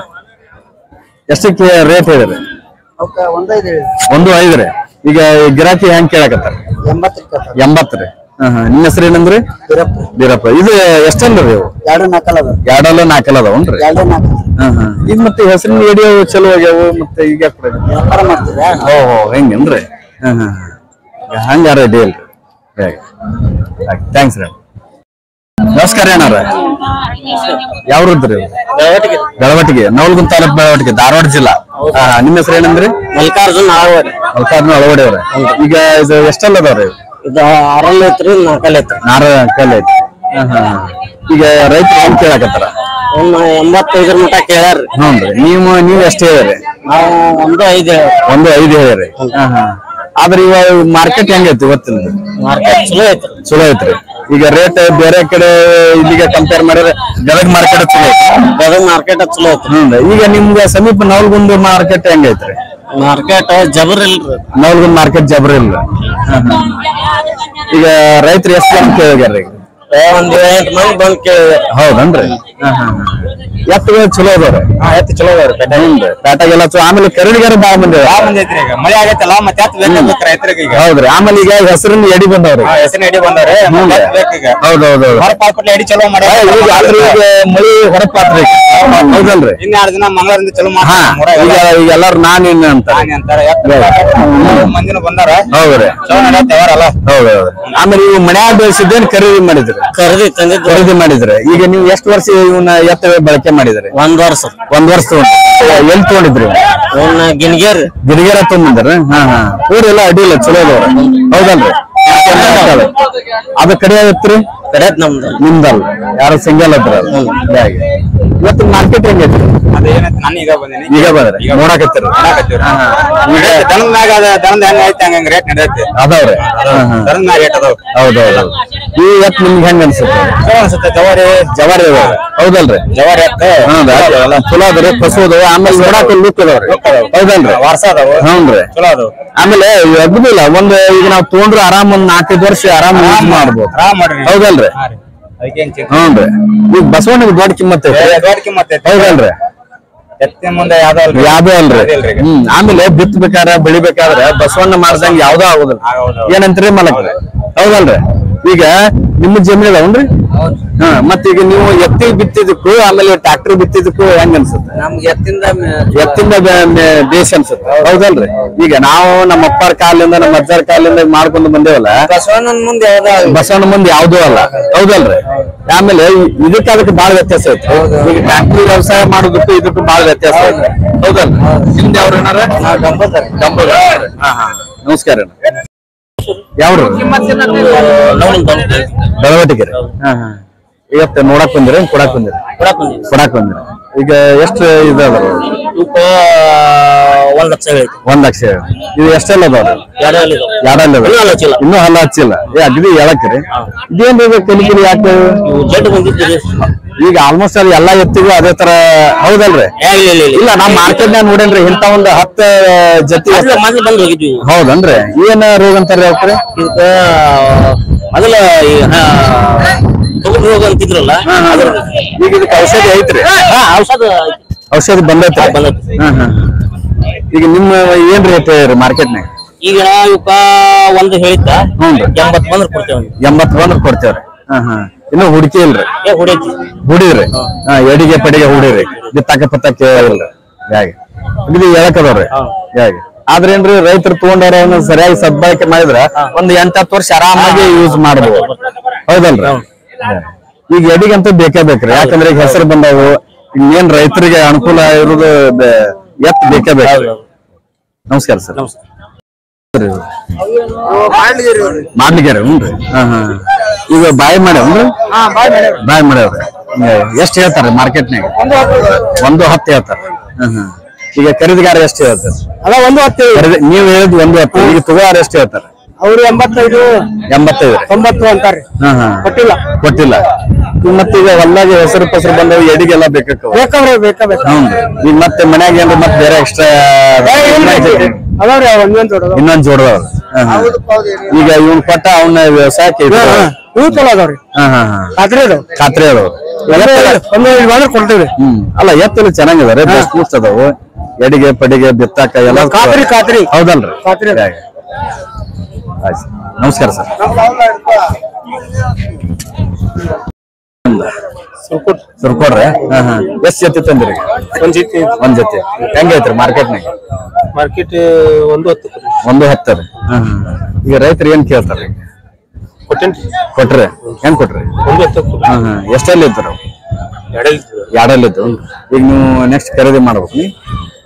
ಎಷ್ಟಕ್ಕೆ ರೇಟ್ ಹೇಳಿರಿ? 1.5 ರೀ. ಈಗ ಗಿರಾಕಿ ಹೆಂಗ್ ಕೇಳಾಕತ್ತಾರ? 80 ರೀ. ನಿಮ್ಮ ಹೆಸರು ಏನಂದ್ರಿ? ಬೀರಪ್ಪ. ಇದು ಎಷ್ಟಂದ್ರಿ? 2 4 ಅದಾವನ್ರಿ? ಈಗ ಮತ್ತೆ ಹೆಸರಿನ ಎಡಿ ಚಲೋ ಆಗ್ಯಾವ. ಮತ್ತೆ ಈಗ ಓಹೋ ಹೆಂಗೇನ್ರಿ? ಹಂಗಾರ ಅಡ್ಡಿ ಇಲ್ರಿ. ಥ್ಯಾಂಕ್ಸ್ ರೀ. ನಮಸ್ಕಾರ ಏನಾರ? ಯಾವ್ರದ್ರಿ? ಬೆಳವಟಿಗೆ. ನವಲಗುಂದ ತಾಲೂಕ್ ಬೆಳವಟಿಗೆ, ಧಾರವಾಡ ಜಿಲ್ಲಾ. ನಿಮ್ಮ ಹೆಸರು ಏನಂದ್ರಿ? ಮಲ್ಲಿಕಾರ್ಜುನ್ ಅಳವಡೆ ಅವ್ರ. ಈಗ ಇದು ಎಷ್ಟೆಲ್ಲ ಅದಾವ್ರಿ? ಇದು 6 ಐತ್ರಿ, 4 ಐತ್ರಿ. 4 ಐತಿ. ಈಗ ರೈತರು ಹೆಂಗ್ ಕೇಳಾಕತ್ತಾರ? ಒಂದು 85 ಮಟ ಕೇಳ್ಯಾರ್ರಿ. ಹ್ಞೂನ್ರಿ ನೀವ್ ಎಷ್ಟ್ ಹೇಳಿರಿ? ನಾವು 1.5 1.5 ಹೇಳಿರಿ. ಆದ್ರೆ ಇವಾಗ ಮಾರ್ಕೆಟ್ ಹೆಂಗೈತಿ ಇವತ್ತಿನ? ಮಾರ್ಕೆಟ್ ಚಲೋ ಐತ್ರಿ. ಚಲೋ ಐತ್ರಿ. ಈಗ ರೇಟ್ ಬೇರೆ ಕಡೆ ಇಲ್ಲಿಗೆ ಕಂಪೇರ್ ಮಾಡಿದ್ರೆ ಗದಗ ಮಾರ್ಕೆಟ್ ಚಲೋ ಐತಿ. ಗದಗ ಮಾರ್ಕೆಟ್ ಚಲೋ ಐತ್ರಿ. ಈಗ ನಿಮ್ಗೆ ಸಮೀಪ ನವಲಗುಂದ ಮಾರ್ಕೆಟ್ ಹೆಂಗೈತ್ರಿ? ಮಾರ್ಕೆಟ್ ಜಬರ್ ಇಲ್ರಿ. ನವಲಗುಂದ ಮಾರ್ಕೆಟ್ ಜಬರ್ ಇಲ್ಲ. ಈಗ ರೈತರು ಎಷ್ಟು ಜನ ಕೇಳಿದಾರ್ರಿ? ಒಂದ್ 8 ಮಂದಿ ಬಂದ್ ಕೇಳಿದೆ. ಹೌದನ್ರಿ? ಎತ್ತುಗಳು ಚಲೋ ಅದಾವ್ರಿ. ಎತ್ತು ಚಲೋ ಅದಾವ್ರಿ. ಪೇಟೆಗೆಲ್ಲ ಆಮೇಲೆ ಕರಡಿಗಾರ ಬಾಳ ಮಂದಿ ಐತ್ರಿ. ಈಗ ಮಳೆ ಆಗೈತಲ್ಲ ಮತ್ತೆ ಎತ್ತು ಬೇಕಾಗ್ಬೇಕು ರೈತರಿಗೆ ಈಗ. ಹೌದ್ರಿ. ಆಮೇಲೆ ಈಗ ಹೆಸರಿನ ಎಡಿ ಬಂದವ್ರಿ. ಹೆಸರಿನ ಎಡಿ ಬಂದವ್ರಿ. ಹೌದೌದು. ಹೊರಪಾಟ್ಲೆ ಎಡಿ ಚಲೋ ಮಾಡಿ ಈಗ ಮಳಿ ಹೊರಪಾತ್ರಿ. ಹೌದಲ್ರಿ? ಇನ್ನ 2 ದಿನ ಮಂಗಳವಾರದಿಂದ ಚಲೋ ಈಗ ಎಲ್ಲಾರು ನಾನೇನ್ ಅಂತ ಮಂದಿನ ಬಂದಾರ. ಹೌದ್ರಿ. ಹೌದೌದು. ಆಮೇಲೆ ಇವ್ ಮನ್ಯಾಗ ಬೆಳೆಸಿದ್ದೇನ್ ಖರೀದಿ ಮಾಡಿದ್ರಿ? ಖರೀದಿ ಮಾಡಿದ್ರೆ. ಈಗ ನೀವು ಎಷ್ಟು ವರ್ಷ ಇವನ್ನ ಎತ್ತ ಬಳಕೆ ಮಾಡಿದ್ರಿ? 1 ವರ್ಷ. 1 ವರ್ಷ ಎಲ್ಲಿ ತಗೊಂಡಿದ್ರಿ? ಗಿರಿಗೇರ ತಗೊಂಡಿದ್ರಿ. ಊರೆಲ್ಲ ಅಡ್ಡಿಲ್ಲ ಚಲೋ ಅದಾವ್ರಿ. ಹೌದಲ್ರಿ? ಅದ ಕಡೆ ಐತ್ರಿ? ಕಡೆ ನಿಮ್ದಲ್ ಯಾರು ಸಿಂಗಲ್ ಹತ್ರ? ಇವತ್ತು ಮಾರ್ಕೆಟ್ ಹೆಂಗೈತ್ರಿ? ಈಗ ಬಂದಿನಿ. ಈಗ ಬಂದ್ರಿ ನೋಡಾಕತ್ತೀರಿ? ಅದಾವ್ರಿ. ಹೌದೌದು. ಈ ಎತ್ ನಿಮ್ಗೆ ಹೆಂಗ ಅನ್ಸುತ್ತೆ? ಜವಾರಿ ಅದಾವ್ರಿ. ಹೌದಲ್ರಿ? ಜವಾರಿ ಚಲೋ ಅದ್ರಿ. ಪಶು ಅದಾವ. ಆಮೇಲೆ ನೋಡಾಕ ಲುಕ್ ಅದಾವ್ರಿ. ಹೌದಲ್ರಿ? ಹ್ಞೂನ್ರಿ. ಆಮೇಲೆ ಅಗ್ದಿಲ್ಲ ಒಂದ್ ಈಗ ನಾವ್ ತಗೊಂಡ್ರು ಆರಾಮ್ ಒಂದ್ 4-5 ವರ್ಷ ಆರಾಮ್ ಯೂಸ್ ಮಾಡ್ಬೋದು. ಹೌದಲ್ರಿ? ಹ್ಞೂನ್ರಿ. ಈಗ ಬಸವಣ್ಣಗೆ ದೊಡ್ಡ ಕಿಮ್ಮತ್ ಐತಿ. ಹೌದಲ್ರಿ? ಮುಂದೆ ಯಾವ್ದೋ ಅಲ್ರಿ. ಆಮೇಲೆ ಬಿತ್ತಬೇಕಾದ್ರೆ ಬೆಳಿಬೇಕಾದ್ರೆ ಬಸವಣ್ಣ ಮಾಡ್ದಂಗ ಯಾವ್ದೋ ಆಗುದಿಲ್ಲ. ಏನಂತೀರಿ ಮಲಕ್ರಿ? ಹೌದಲ್ರಿ? ಈಗ ನಿಮ್ಮ ಜಮೀನ್ ಅದಾವನ್ರಿ? ಮತ್ತೀಗ ನೀವು ಎತ್ತಿ ಬಿತ್ತಿದಕ್ಕೂ ಆಮೇಲೆ ಟ್ರಾಕ್ಟರ್ ಬಿತ್ತಿದಕ್ಕೂ ಹೆಂಗ ಅನ್ಸುತ್ತೆ? ನಮ್ಗೆ ಎತ್ತಿಂದ ದೇಶ ಅನ್ಸುತ್ತೆ. ಹೌದಲ್ರಿ? ಈಗ ನಾವು ನಮ್ಮ ಅಪ್ಪರ ಕಾಲಿಂದ ನಮ್ಮ ಅಜ್ಜರ ಕಾಲಿಂದ ಮಾಡ್ಕೊಂಡು ಬಂದೇವಲ್ಲ, ಬಸವಣ್ಣ ಮುಂದೆ ಯಾವ್ದೂ ಅಲ್ಲ. ಹೌದಲ್ರಿ? ಆಮೇಲೆ ಅದಕ್ಕೆ ಬಾಳ ವ್ಯತ್ಯಾಸ ಐತಿ. ಈಗ ಟ್ರಾಕ್ಟರ್ ವ್ಯವಸಾಯ ಮಾಡೋದಕ್ಕೂ ಇದಕ್ಕೂ ಬಾಳ ವ್ಯತ್ಯಾಸ ಐತಿ. ಹೌದಲ್ರಿ? ನಿಮ್ದು ಯಾವ್ರ? ನಮಸ್ಕಾರ. ಯಾವ್ರು? ಬೆಳವಟಿಗೆರಿ. ಇವತ್ತು ನೋಡಕ್ ಬಂದಿರಿ? ಕೊಡಾಕ್ ಬಂದಿರಿ. ಈಗ ಎಷ್ಟು ಇದಾವ? 1 ಲಕ್ಷ. 1 ಲಕ್ಷ. ಇದು ಎಷ್ಟೆಲ್ಲ ಅದಾವ್ರಿ? 2 ಇನ್ನೂ ಹಲ್ಲ ಹಚ್ಚಿಲ್ಲ. ಅಗ್ದಿ ಹೇಳಕ್ರಿ? ಇದೇನ್ ಕಲಿಕಲಿ ಯಾಕೆ? ಈಗ ಆಲ್ಮೋಸ್ಟ್ ಅಲ್ಲಿ ಎಲ್ಲಾ ಎತ್ತಿಗೂ ಅದೇ ತರ. ಹೌದಲ್ರಿ? ಇಲ್ಲ ನಾವ್ ಮಾರ್ಕೆಟ್ ನಾಗ ನೋಡೇನ್ರಿ ಇಂತ ಒಂದು 10 ಜೊತೆ ಬಂದ್ ಹೋಗಿದ್ವಿ. ಹೌದನ್ರಿ? ಏನ್ ರೋಗ ಅಂತಾರ ಹೇಳ್ರಿ? ಮೊದಲ ರೋಗ ಅಂತಿದ್ರಲ್ಲ, ಈಗ ಇದಕ್ಕೆ ಔಷಧಿ ಐತ್ರಿ? ಔಷಧಿ ಬಂದೈತ್ರಿ. ಈಗ ನಿಮ್ಮ ಏನ್ ರೇಟ್ ಮಾರ್ಕೆಟ್ನಾಗ? ಈಗ ಇವಕ್ಕ ಒಂದು ಹೇಳಿದ್ದ 80 ಬಂದ್ರೆ ಕೊಡ್ತೇವೆ. 80 ಬಂದ್ರೆ ಕೊಡ್ತೇವ್ರಿ. ಇನ್ನು ಹುಡುಕಿ ಇಲ್ರಿ? ಹುಡಿದ್ರಿ. ಎಡಿಗೆ ಪಡಿಗೆ ಹುಡಿರಿ. ಬಿತ್ತಾಕ ಇಲ್ರಿ? ಹೇಗೆ ಇದು ಹೇಳಕದವ್ರಿ? ಹೇಗೆ ಆದ್ರೇನ್ರಿ ರೈತರು ತಗೊಂಡವ್ರ ಸರಿಯಾಗಿ ಸದ್ಬಳಕೆ ಮಾಡಿದ್ರ ಒಂದ್ 8-10 ವರ್ಷ ಆರಾಮಾಗಿ ಯೂಸ್ ಮಾಡ್ಬೋದು. ಹೌದಲ್ರಿ? ಈಗ ಎಡಿಗಂತೂ ಬೇಕೇ ಬೇಕ್ರಿ. ಯಾಕಂದ್ರೆ ಈಗ ಹೆಸರು ಬಂದವು. ಇನ್ನೇನ್ ರೈತರಿಗೆ ಅನುಕೂಲ ಇರೋದು ಎತ್ ಬೇಕೇ ಬೇಕು. ನಮಸ್ಕಾರ ಸರ್. ಮಾಡ್ಲಿಗ್ಯಾರ? ಹ್ಞೂನ್ರಿ. ಈಗ ಬಾಯಿ ಮಾಡ್ಯಾವ್ರಿ? ಬಾಯಿ ಮಾಡ್ಯಾವ್ರಿ. ಎಷ್ಟ್ ಹೇಳ್ತಾರ ಮಾರ್ಕೆಟ್ನಾಗ? 110 ಹೇಳ್ತಾರ. ಈಗ ಖರೀದಿಗಾರ ಎಷ್ಟು ಹೇಳ್ತಾರೆ? ಅದ 110. ನೀವ್ ಹೇಳಿದ್ 110. ಈಗ ತಗೋರ ಎಷ್ಟು ಹೇಳ್ತಾರ? ಅವ್ರು 85 90 ಅಂತಾರ್ರಿ. ಕೊಟ್ಟಿಲ್ಲ. ಮತ್ತೀಗ ಹೊಲ್ದಾಗ ಹೆಸರು ಪಸರು ಬಂದವು ಎಡಿಗೆಲ್ಲ ಬೇಕಾಗ್ತಾವ. ಈಗ ಮತ್ತೆ ಮನ್ಯಾಗ ಏನ್ರಿ ಮತ್ತೆ ಬೇರೆ ಎಕ್ಸ್ಟ್ರಾ ಇನ್ನೊಂದ್ ಜೋಡದವ್ರ. ಈಗ ಇವ್ನ ಕೊಟ್ಟ ಅವನ ವ್ಯವಸಾಯಕ್ಕೆ ಖಾತ್ರಿ ಅದಾವ ಕೊಡ್ತೇವೆ. ಅಲ್ಲ ಎತ್ತಲು ಚೆನ್ನಾಗಿದಾರೆ. ಬೆಸ್ಟ್ ಅದಾವು. ಎಡಿಗೆ ಪಡಿಗೆ ಬಿತ್ತಾಕ ಎಲ್ಲ ಖಾತ್ರಿ. ಹೌದಲ್ರಿ? ಆಯ್ತು. ನಮಸ್ಕಾರ ಸರ್. ಸುರ್ಕೊಡ್ರಿ. ಎಷ್ಟ್ ಜೊತೆ ತಂದಿರಿ? ಒಂದ್ ಜೊತೆ. ಹೆಂಗೈತ್ರಿ ಮಾರ್ಕೆಟ್ನಾಗ? ಮಾರ್ಕೆಟ್ 110 ರೀ. ಈಗ ರೈತರು ಏನ್ ಕೇಳ್ತಾರ? ಕೊಟ್ರಿ? ಹೆಂಗ್ ಕೊಟ್ರಿ? ಎಷ್ಟಲ್ಲಿ ಇದ್ರು? 2 ಇದ್ದು. ಈಗ ನೀವು ನೆಕ್ಸ್ಟ್ ಖರೀದಿ ಮಾಡ್ಬೇಕು ನೀ?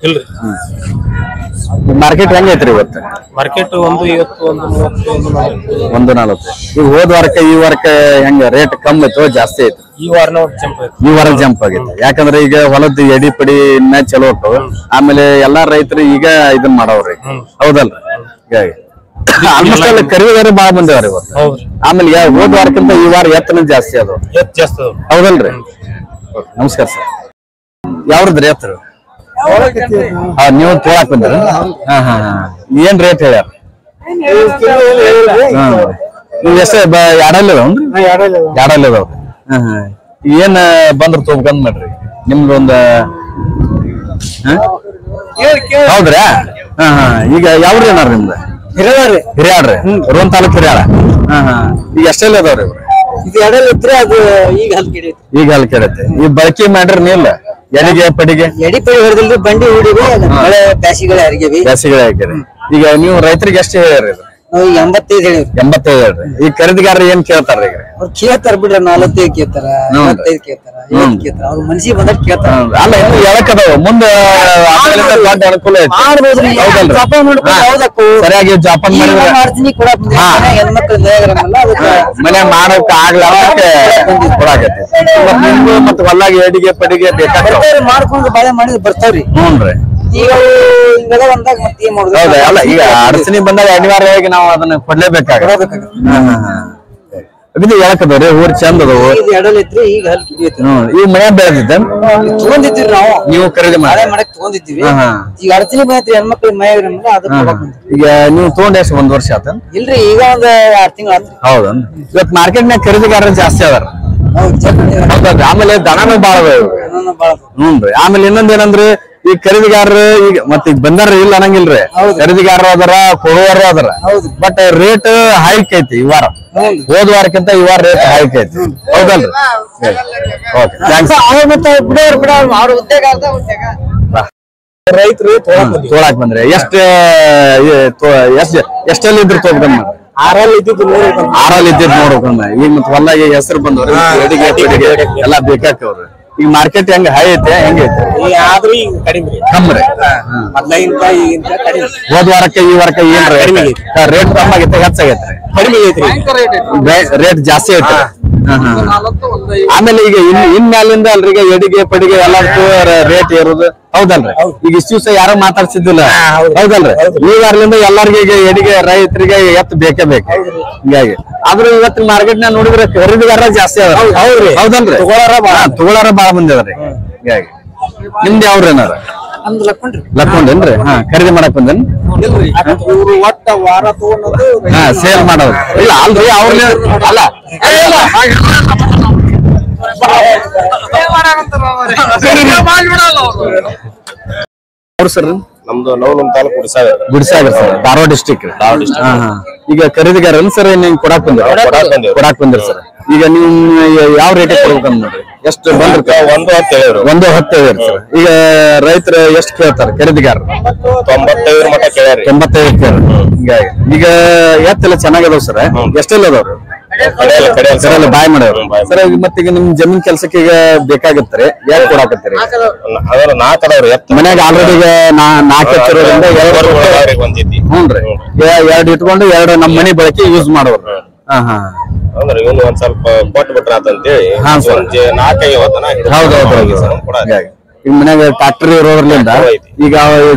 ಇಲ್ರಿ. ಮಾರ್ಕೆಟ್ ಹೆಂಗೈತ್ರಿ ಇವತ್ತು? ಮಾರ್ಕೆಟ್ 120 140. ಈಗ ಹೋದ ವಾರಕ್ಕೆ ಈ ವಾರಕ್ಕೆ ಹೆಂಗ ರೇಟ್ ಕಮ್ಮಿ ಐತೋ ಜಾಸ್ತಿ ಐತಿ? ಈ ವಾರ ಜಂಪ್ ಆಗೈತೆ ಯಾಕಂದ್ರೆ ಈಗ ಹೊಲದ ಎಡಿ ಪಡಿ ಇನ್ನ ಚಲೋ ಹೋಗ್ತಾವ ಆಮೇಲೆ ಎಲ್ಲಾ ರೈತರು ಈಗ ಇದನ್ ಮಾಡವ್ರಿ ಹೌದಲ್ರಿ ಆಲ್ಮೋಸ್ಟ್ ಅಲ್ಲಿ ಕರಿಗಾರ ಬಾಳ ಬಂದೇವ್ರಿ ಇವತ್ತು ಆಮೇಲೆ ಹೋದ ವಾರಕ್ಕಿಂತ ಈ ವಾರ ಎತ್ತನ ಜಾಸ್ತಿ ಅದು ಹೌದಲ್ರಿ ನಮಸ್ಕಾರ ಸರ್ ಯಾವ್ದ್ರಿ ಎತ್ತರ ನೀವು ತೋಳಾಕ್ ಬಂದ್ರ ಏನ್ ರೇಟ್ ಹೇಳ್ಯಾರ ನೀವು ಎಷ್ಟ ಎರಡಲ್ಲಿ ಅದಾವ್ರಿ ಏನ್ ಬಂದ್ರ ತಗೋಬೇಕಂದ್ ಮಾಡ್ರಿ ನಿಮ್ದೊಂದ ಹೌದ್ರಾ ಈಗ ಯಾವ್ರಿ ಏನಾರ ನಿಮ್ದ ಹಿರಿಯಾಡ್ರಿ ರೋನ್ ತಾಲೂಕ್ ಹಿರಿಯಾಳ ಈಗ ಎಷ್ಟೆಲ್ಲ ಅದಾವ್ರಿ ಇದು ಎರಡಲ್ಲಿ ಇದ್ರೆ ಅದು ಈಗ ಹಲ್ ಕೆಡತ್ತೆ ಈ ಬಳಕೆ ಮಾಡ್ರಿ ನೀಲ್ಲ ಎಡಿಗೆ ಪಡಿಗೆ ಎಡಿ ಪಡಿ ಹೊಡೆದಿಲ್ರಿ ಬಂಡಿ ಹೂಡಿವಿ ಮಳೆ ಬ್ಯಾಸಿಗಳ ಅರಿಗೆವಿ ಬ್ಯಾಸಿಗೆ ಹಾಕಿರಿ ಈಗ ನೀವು ರೈತರಿಗೆ ಎಷ್ಟು ಹೇಳ್ರಿ 85 ಹೇಳಿವ್ರಿ 85 ಹೇಳ್ರಿ ಈ ಖರೀದಿಗಾರರು ಏನ್ ಕೇಳ್ತಾರ ಈಗ ಅವ್ರು ಕೇಳ್ತಾರ ಬಿಡ್ರಿ 45 ಕೇಳ್ತಾರ 55 ಕೇಳ್ತಾರ 7 ಕೇಳ್ತಾರ ಅವ್ರ ಮನ್ಸಿಗೆ ಬಂದಟ್ ಕೇಳ್ತಾರ ಅಲ್ಲ ಇನ್ನು ಹೇಳಕ್ಕದಾವ ಮುಂದೆ ದೊಡ್ಡ ಅನುಕೂಲ ಸರಿಯಾಗಿ ಜಾಪಾನ್ ಮಾಡ್ತೀನಿ ಹೆಣ್ಮಕ್ಳು ಮನೆ ಮಾಡೋಕ್ ಆಗ್ಲಾರ್ದಕ್ಕೆ ಕೊಡಾಕತ್ತಿ ನಿಮ್ದು ಮತ್ತ ಹೊಲ್ಲಾಗಿ ಎಡಿಗೆ ಪಡಿಗೆ ಬೇಕಾಗ್ತಾವ ಮಾಡ್ಕೊಂಡು ಬಾಳೆ ಮಾಡಿದ್ ಬರ್ತಾವ್ರಿ ಹ್ಞೂನ್ರಿ ಈಗ ಹಿಂಗದ ಬಂದಾಗ ಮತ್ತೆ ಏನ್ ಮಾಡುದು ಹೌದಾ ಅಲ್ಲ ಈಗ ಅಡಚಣೆ ಬಂದಾಗ ಅನಿವಾರ್ಯವಾಗಿ ನಾವು ಅದನ್ನ ಕೊಡ್ಲೇಬೇಕಾಗುತ್ತೆ ಇದು ಹೇಳಕದವ್ರಿ ಊರ್ ಚಂದ ಅದಾವು ಎರಡಲ್ಲಿತ್ರಿ ಈಗ ಹಲ್ ಕಿಡಿಯೈತಿ ಈಗ ಮನೆ ಬೆಳೆದಿದ್ದ ತಗೊಂಡಿದ್ರಿ ನಾವು ನೀವು ಖರೀದಿ ಮಾಡಕ್ ತಗೊಂಡಿದ್ದೀವಿ ಈಗ ಅಡಚಣೆ ಬಂದ್ರಿ ಹೆಣ್ಮಕ್ಳು ಮೈಯಾಗ್ರಲ್ಲ ಅದಕ್ಕೆ ಈಗ ನೀವು ತಗೊಂಡ್ ಎಷ್ಟು ಒಂದ್ ವರ್ಷ ಆತ ಇಲ್ರಿ ಈಗ ಒಂದ್ 6 ತಿಂಗಳು ಆತ್ರಿ ಹೌದಾ ಇವತ್ ಮಾರ್ಕೆಟ್ನಾಗ ಖರೀದಿಗಾರರು ಜಾಸ್ತಿ ಅದಾರ ಹೌದಲ್ರಿ ಆಮೇಲೆ ದನನೂ ಬಾಳ ಹ್ಞೂನ್ರಿ ಆಮೇಲೆ ಇನ್ನೊಂದೇನಂದ್ರಿ ಈ ಖರೀದಿಗಾರರು ಈಗ ಮತ್ತ ಈಗ ಬಂದಾರ ಇಲ್ಲ ಅನ್ನಂಗಿಲ್ರಿ ಖರೀದಿಗಾರರು ಅದರ ಕೊಡುವರು ಅದರ ಬಟ್ ರೇಟ್ ಹೈಕ್ ಐತಿ ಈ ವಾರ ಹೋದ ವಾರಕ್ಕಿಂತ ಈ ವಾರ ರೇಟ್ ಹೈಕ್ ಐತಿ ಹೌದಲ್ರಿ ಓಕೆ ಥ್ಯಾಂಕ್ಸ್ ರೈತರು ತೋಳಾಕ್ ಬಂದ್ರೆ ಎಷ್ಟಲ್ಲಿ ಇದ್ರು ತೋಬ್ಕಂದ್ ಮಾಡ್ರಿ 6 ಇದ್ದಿದ್ದು ನೋಡ್ಕೊಂಡ ಈಗ ಮತ್ ಹೊಲ್ಲಾಗಿ ಹೆಸರು ಬಂದವ್ರಿ ಎಡಿಗೆ ಪಡಿಗೆ ಎಲ್ಲಾ ಬೇಕಾಕವ್ರಿ ಈಗ ಮಾರ್ಕೆಟ್ ಹೆಂಗ ಹೈ ಐತೆ ಹೆಂಗೈತೆ ಆದ್ರೂ ಈಗ ಕಡಿಮೆ ಕಮ್ರಿ ಹೋದ ವಾರಕ್ಕೆ ಈ ವಾರಕ್ಕೆ ಏನ್ ರೇಟ್ ಕಮ್ಮಿ ಆಗೈತೆ ಹೆಚ್ಚಾಗೈತ್ರಿ ಕಡಿಮೆ ಐತ್ರಿ ರೇಟ್ ಜಾಸ್ತಿ ಐತೆ ಆಮೇಲೆ ಈಗ ಇನ್ಮ್ಯಾಲಿಂದ ಅಲ್ರಿ ಈಗ ಎಡಿಗೆ ಪಡಿಗೆ ಎಲ್ಲದಕ್ಕೂ ರೇಟ್ ಏರುದು ಹೌದಲ್ರಿ ಈಗ ಇಷ್ಟ ದಿವಸ ಯಾರು ಮಾತಾಡ್ಸಿದ್ದಿಲ್ಲ ಹೌದಲ್ರಿ ಈ ವಾರಲಿಂದ ಎಲ್ಲರಿಗೂ ಈಗ ಎಡಿಗೆ ರೈತರಿಗೆ ಎತ್ತು ಬೇಕೇ ಬೇಕು ಹಿಂಗಾಗಿ ಆದ್ರೂ ಇವತ್ತಿನ ಮಾರ್ಕೆಟ್ ನಾಗ ನೋಡಿದ್ರೆ ಖರೀದಿಗಾರ ಜಾಸ್ತಿ ಅದ ಹೌದಲ್ರಿ ತಗೊಳಾರ ಬಾಳ ಮಂದಿ ಅದ್ರಿ ಹಿಂಗಾಗಿ ನಿಮ್ದು ಯಾವ್ರ ಏನಾರ ಲಕ್ಕೊಂಡೇನ್ರಿ ಖರೀದಿ ಮಾಡಕ್ ಬಂದೇನ್ ಒಟ್ಟ ವಾರ ತಗೊಂಡು ಸೇಲ್ ಮಾಡೋದು ಇಲ್ಲ ಅಲ್ರಿ ಅವ್ರನ್ನ ಅಲ್ಲ ಅವ್ರು ಸರ್ ನಮ್ದು ನವಲಂ ತಾಲೂಕು ಗುಡಿಸಾಗರ ಸರ್ ಧಾರವಾಡ ಡಿಸ್ಟ್ರಿಕ್ಟ್ ಈಗ ಖರೀದಿಗಾರ ಸರ್ ನೀವ್ ಕೊಡಾಕ್ ಬಂದಿರ ಸರ್ ಈಗ ನೀವು ಯಾವ ರೇಟ್ ಕೊಡ್ಬೇಕಂದ್ ನೋಡ್ರಿ ಎಷ್ಟು ಬಂದ್ರ 110 ಹೇಳಿರಿ ಸರ್ ಈಗ ರೈತರು ಎಷ್ಟು ಕೇಳ್ತಾರ ಖರೀದಿಗಾರರು 95 ಮಟ್ಟ ಕೇಳ್ಯಾರಿ 95 ಕೇಳ ಹಿಂಗಾಗಿ ಈಗ ಎತ್ತೆಲ್ಲ ಚೆನ್ನಾಗದಾವ್ ಸರ್ ಎಷ್ಟೆಲ್ಲ ಅದಾವ್ರಿ ಕಡೆಯಲ್ಲ ಬಾಯ್ ಮಾಡ್ಯಾರ ಸರ್ ಮತ್ತೆ ಈಗ ನಿಮ್ ಜಮೀನ್ ಕೆಲ್ಸಕ್ಕೆ ಈಗ ಬೇಕಾಗತ್ತಾರೆ ಯಾರು ಕೊಡಾಕತ್ತೀರಿ ಮನ್ಯಾಗ ಆಲ್ರೆಡಿ ಈಗ 4 ಎತ್ತಿರೋದ್ರಿಂದ 2 ಹ್ಞೂನ್ರಿ 2 ಇಟ್ಕೊಂಡು 2 ನಮ್ ಮನಿ ಬಳಕೆ ಯೂಸ್ ಮಾಡೋರು ಅಂದ್ರೆ ಇವನು ಒಂದ್ ಸ್ವಲ್ಪ ಕೊಟ್ಟು ಬಿಟ್ರ ಅಂತೇಳಿ 4-50 ಹೌದೌದು ಈಗ ಮನ್ಯಾಗ ಟ್ರಾಕ್ಟರ್ ಇರೋದ್ರಲಿಂದ ಈಗ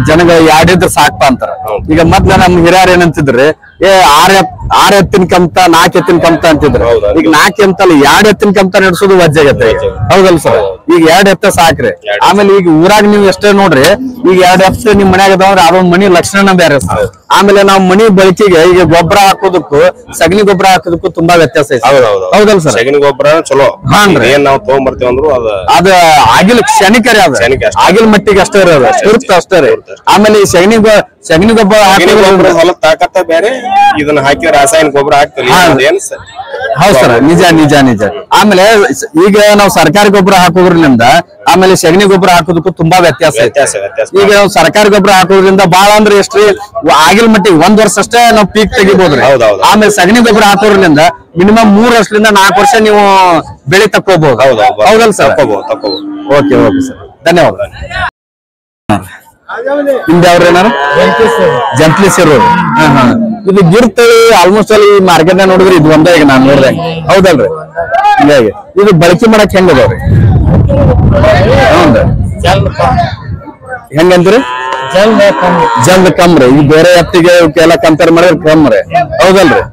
ಜನಗ 2 ಇದ್ರ ಸಾಕ್ಪ ಅಂತಾರ ಈಗ ಮೊದ್ಲ ನಮ್ ಹಿರಿಯರ್ ಏನಂತಿದ್ರಿ 6 ಎತ್ತಿನ ಕಮ್ತ 4 ಎತ್ತಿನ ಕಮ್ತ ಅಂತಿದ್ರು ಈಗ 4 ಎತ್ತಲ್ಲ 2 ಎತ್ತಿನ ಕಮ್ತ ನಡೆಸೋದು ವಜ್ಜಾಗತ್ತೆ ಹೌದಲ್ ಸರ್ ಈಗ 2 ಎತ್ತ ಸಾಕ್ರಿ ಆಮೇಲೆ ಈಗ ಊರಾಗ ನೀವ್ ಎಷ್ಟೇ ನೋಡ್ರಿ ಈಗ 2 ಎತ್ತ ನಿಮ್ ಮನ್ಯಾಗ ಅದಾವ್ರಿ ಅದೊಂದ್ ಮನಿ ಲಕ್ಷಣ ಬೇರೆ ಆಮೇಲೆ ನಾವ್ ಮನಿ ಬಳಕೆಗೆ ಈಗ ಗೊಬ್ಬರ ಹಾಕೋದಕ್ಕೂ ಸಗಣಿ ಗೊಬ್ಬರ ಹಾಕೋದಕ್ಕೂ ತುಂಬಾ ವ್ಯತ್ಯಾಸ ಐತಿ ಹೌದಲ್ ಸರ್ ಸಗಣಿ ಗೊಬ್ಬರ ಚಲೋ ಏನ್ ನಾವ್ ತಗೊಂಡ್ಬರ್ತೀವಿ ಅಂದ್ರು ಅದ ಆಗಿಲ್ ಕ್ಷಣಿಕರಿ ಅದ ಆಗಿಲ್ ಮಟ್ಟಿಗೆ ಅಷ್ಟೇ ಇರೋದು ಇರುತ್ತೆ ಅಷ್ಟೇ ರೀ ಆಮೇಲೆ ಈ ಸಗಣಿ ಗೊಬ್ಬರ ಹಾಕಿದ್ರೆ ಹೊಲ ತಾಕತ್ತ ಬೇರೆ ಇದನ್ನ ಹಾಕಿ ರಾಸಾಯನಿಕ ಗೊಬ್ಬರ ಹಾಕ್ತೀವಿ ಹೌದ್ ಸರ್ ನಿಜ ಆಮೇಲೆ ಈಗ ನಾವು ಸರ್ಕಾರಿ ಗೊಬ್ಬರ ಹಾಕೋದ್ರಿಂದ ಆಮೇಲೆ ಸಗಣಿ ಗೊಬ್ಬರ ಹಾಕೋದಕ್ಕೂ ತುಂಬಾ ವ್ಯತ್ಯಾಸ ಈಗ ನಾವು ಸರ್ಕಾರಿ ಗೊಬ್ಬರ ಹಾಕೋದ್ರಿಂದ ಬಾಳ ಅಂದ್ರೆ ಎಷ್ಟ್ರಿ ಆಗಿಲ್ ಮಟ್ಟಿಗೆ 1 ವರ್ಷ ಅಷ್ಟೇ ನಾವು ಪೀಕ್ ತೆಗಿಬಹುದ್ರಿ ಆಮೇಲೆ ಸಗಣಿ ಗೊಬ್ಬರ ಹಾಕೋದ್ರಿಂದ ಮಿನಿಮಮ್ 3 ವರ್ಷದಿಂದ 4 ವರ್ಷ ನೀವು ಬೆಳೆ ತಕ್ಕೋಬಹುದು ಹೌದಲ್ ಸರ್ ಓಕೆ ಸರ್ ಧನ್ಯವಾದ ನಿಮ್ದು ಯಾವ್ರ ಏನಾರ ಜಂಪ್ಲಿ ಸೇರೋದು ಇದು ಗಿರ್ತಳಿ ಆಲ್ಮೋಸ್ಟ್ ಅಲ್ಲಿ ಮಾರ್ಕೆಟ್ ನೋಡಿದ್ರೆ ಇದು ಒಂದೇ ಈಗ ನಾನ್ ನೋಡ್ದಂಗ ಹೌದಲ್ರಿ ಹಿಂಗಾಗಿ ಇದು ಬಳಕೆ ಮಾಡಕ್ ಹೆಂಗ್ ಅದಾವ್ರಿ ಹೆಂಗಂದ್ರಿ ಜಲ್ದ ಕಮ್ರಿ ಈಗ ಬೇರೆ ಎತ್ತಿಗೆ ಎಲ್ಲ ಕಂಪೇರ್ ಮಾಡಿದ್ರೆ ಕಮ್ರಿ ಹೌದಲ್ರಿ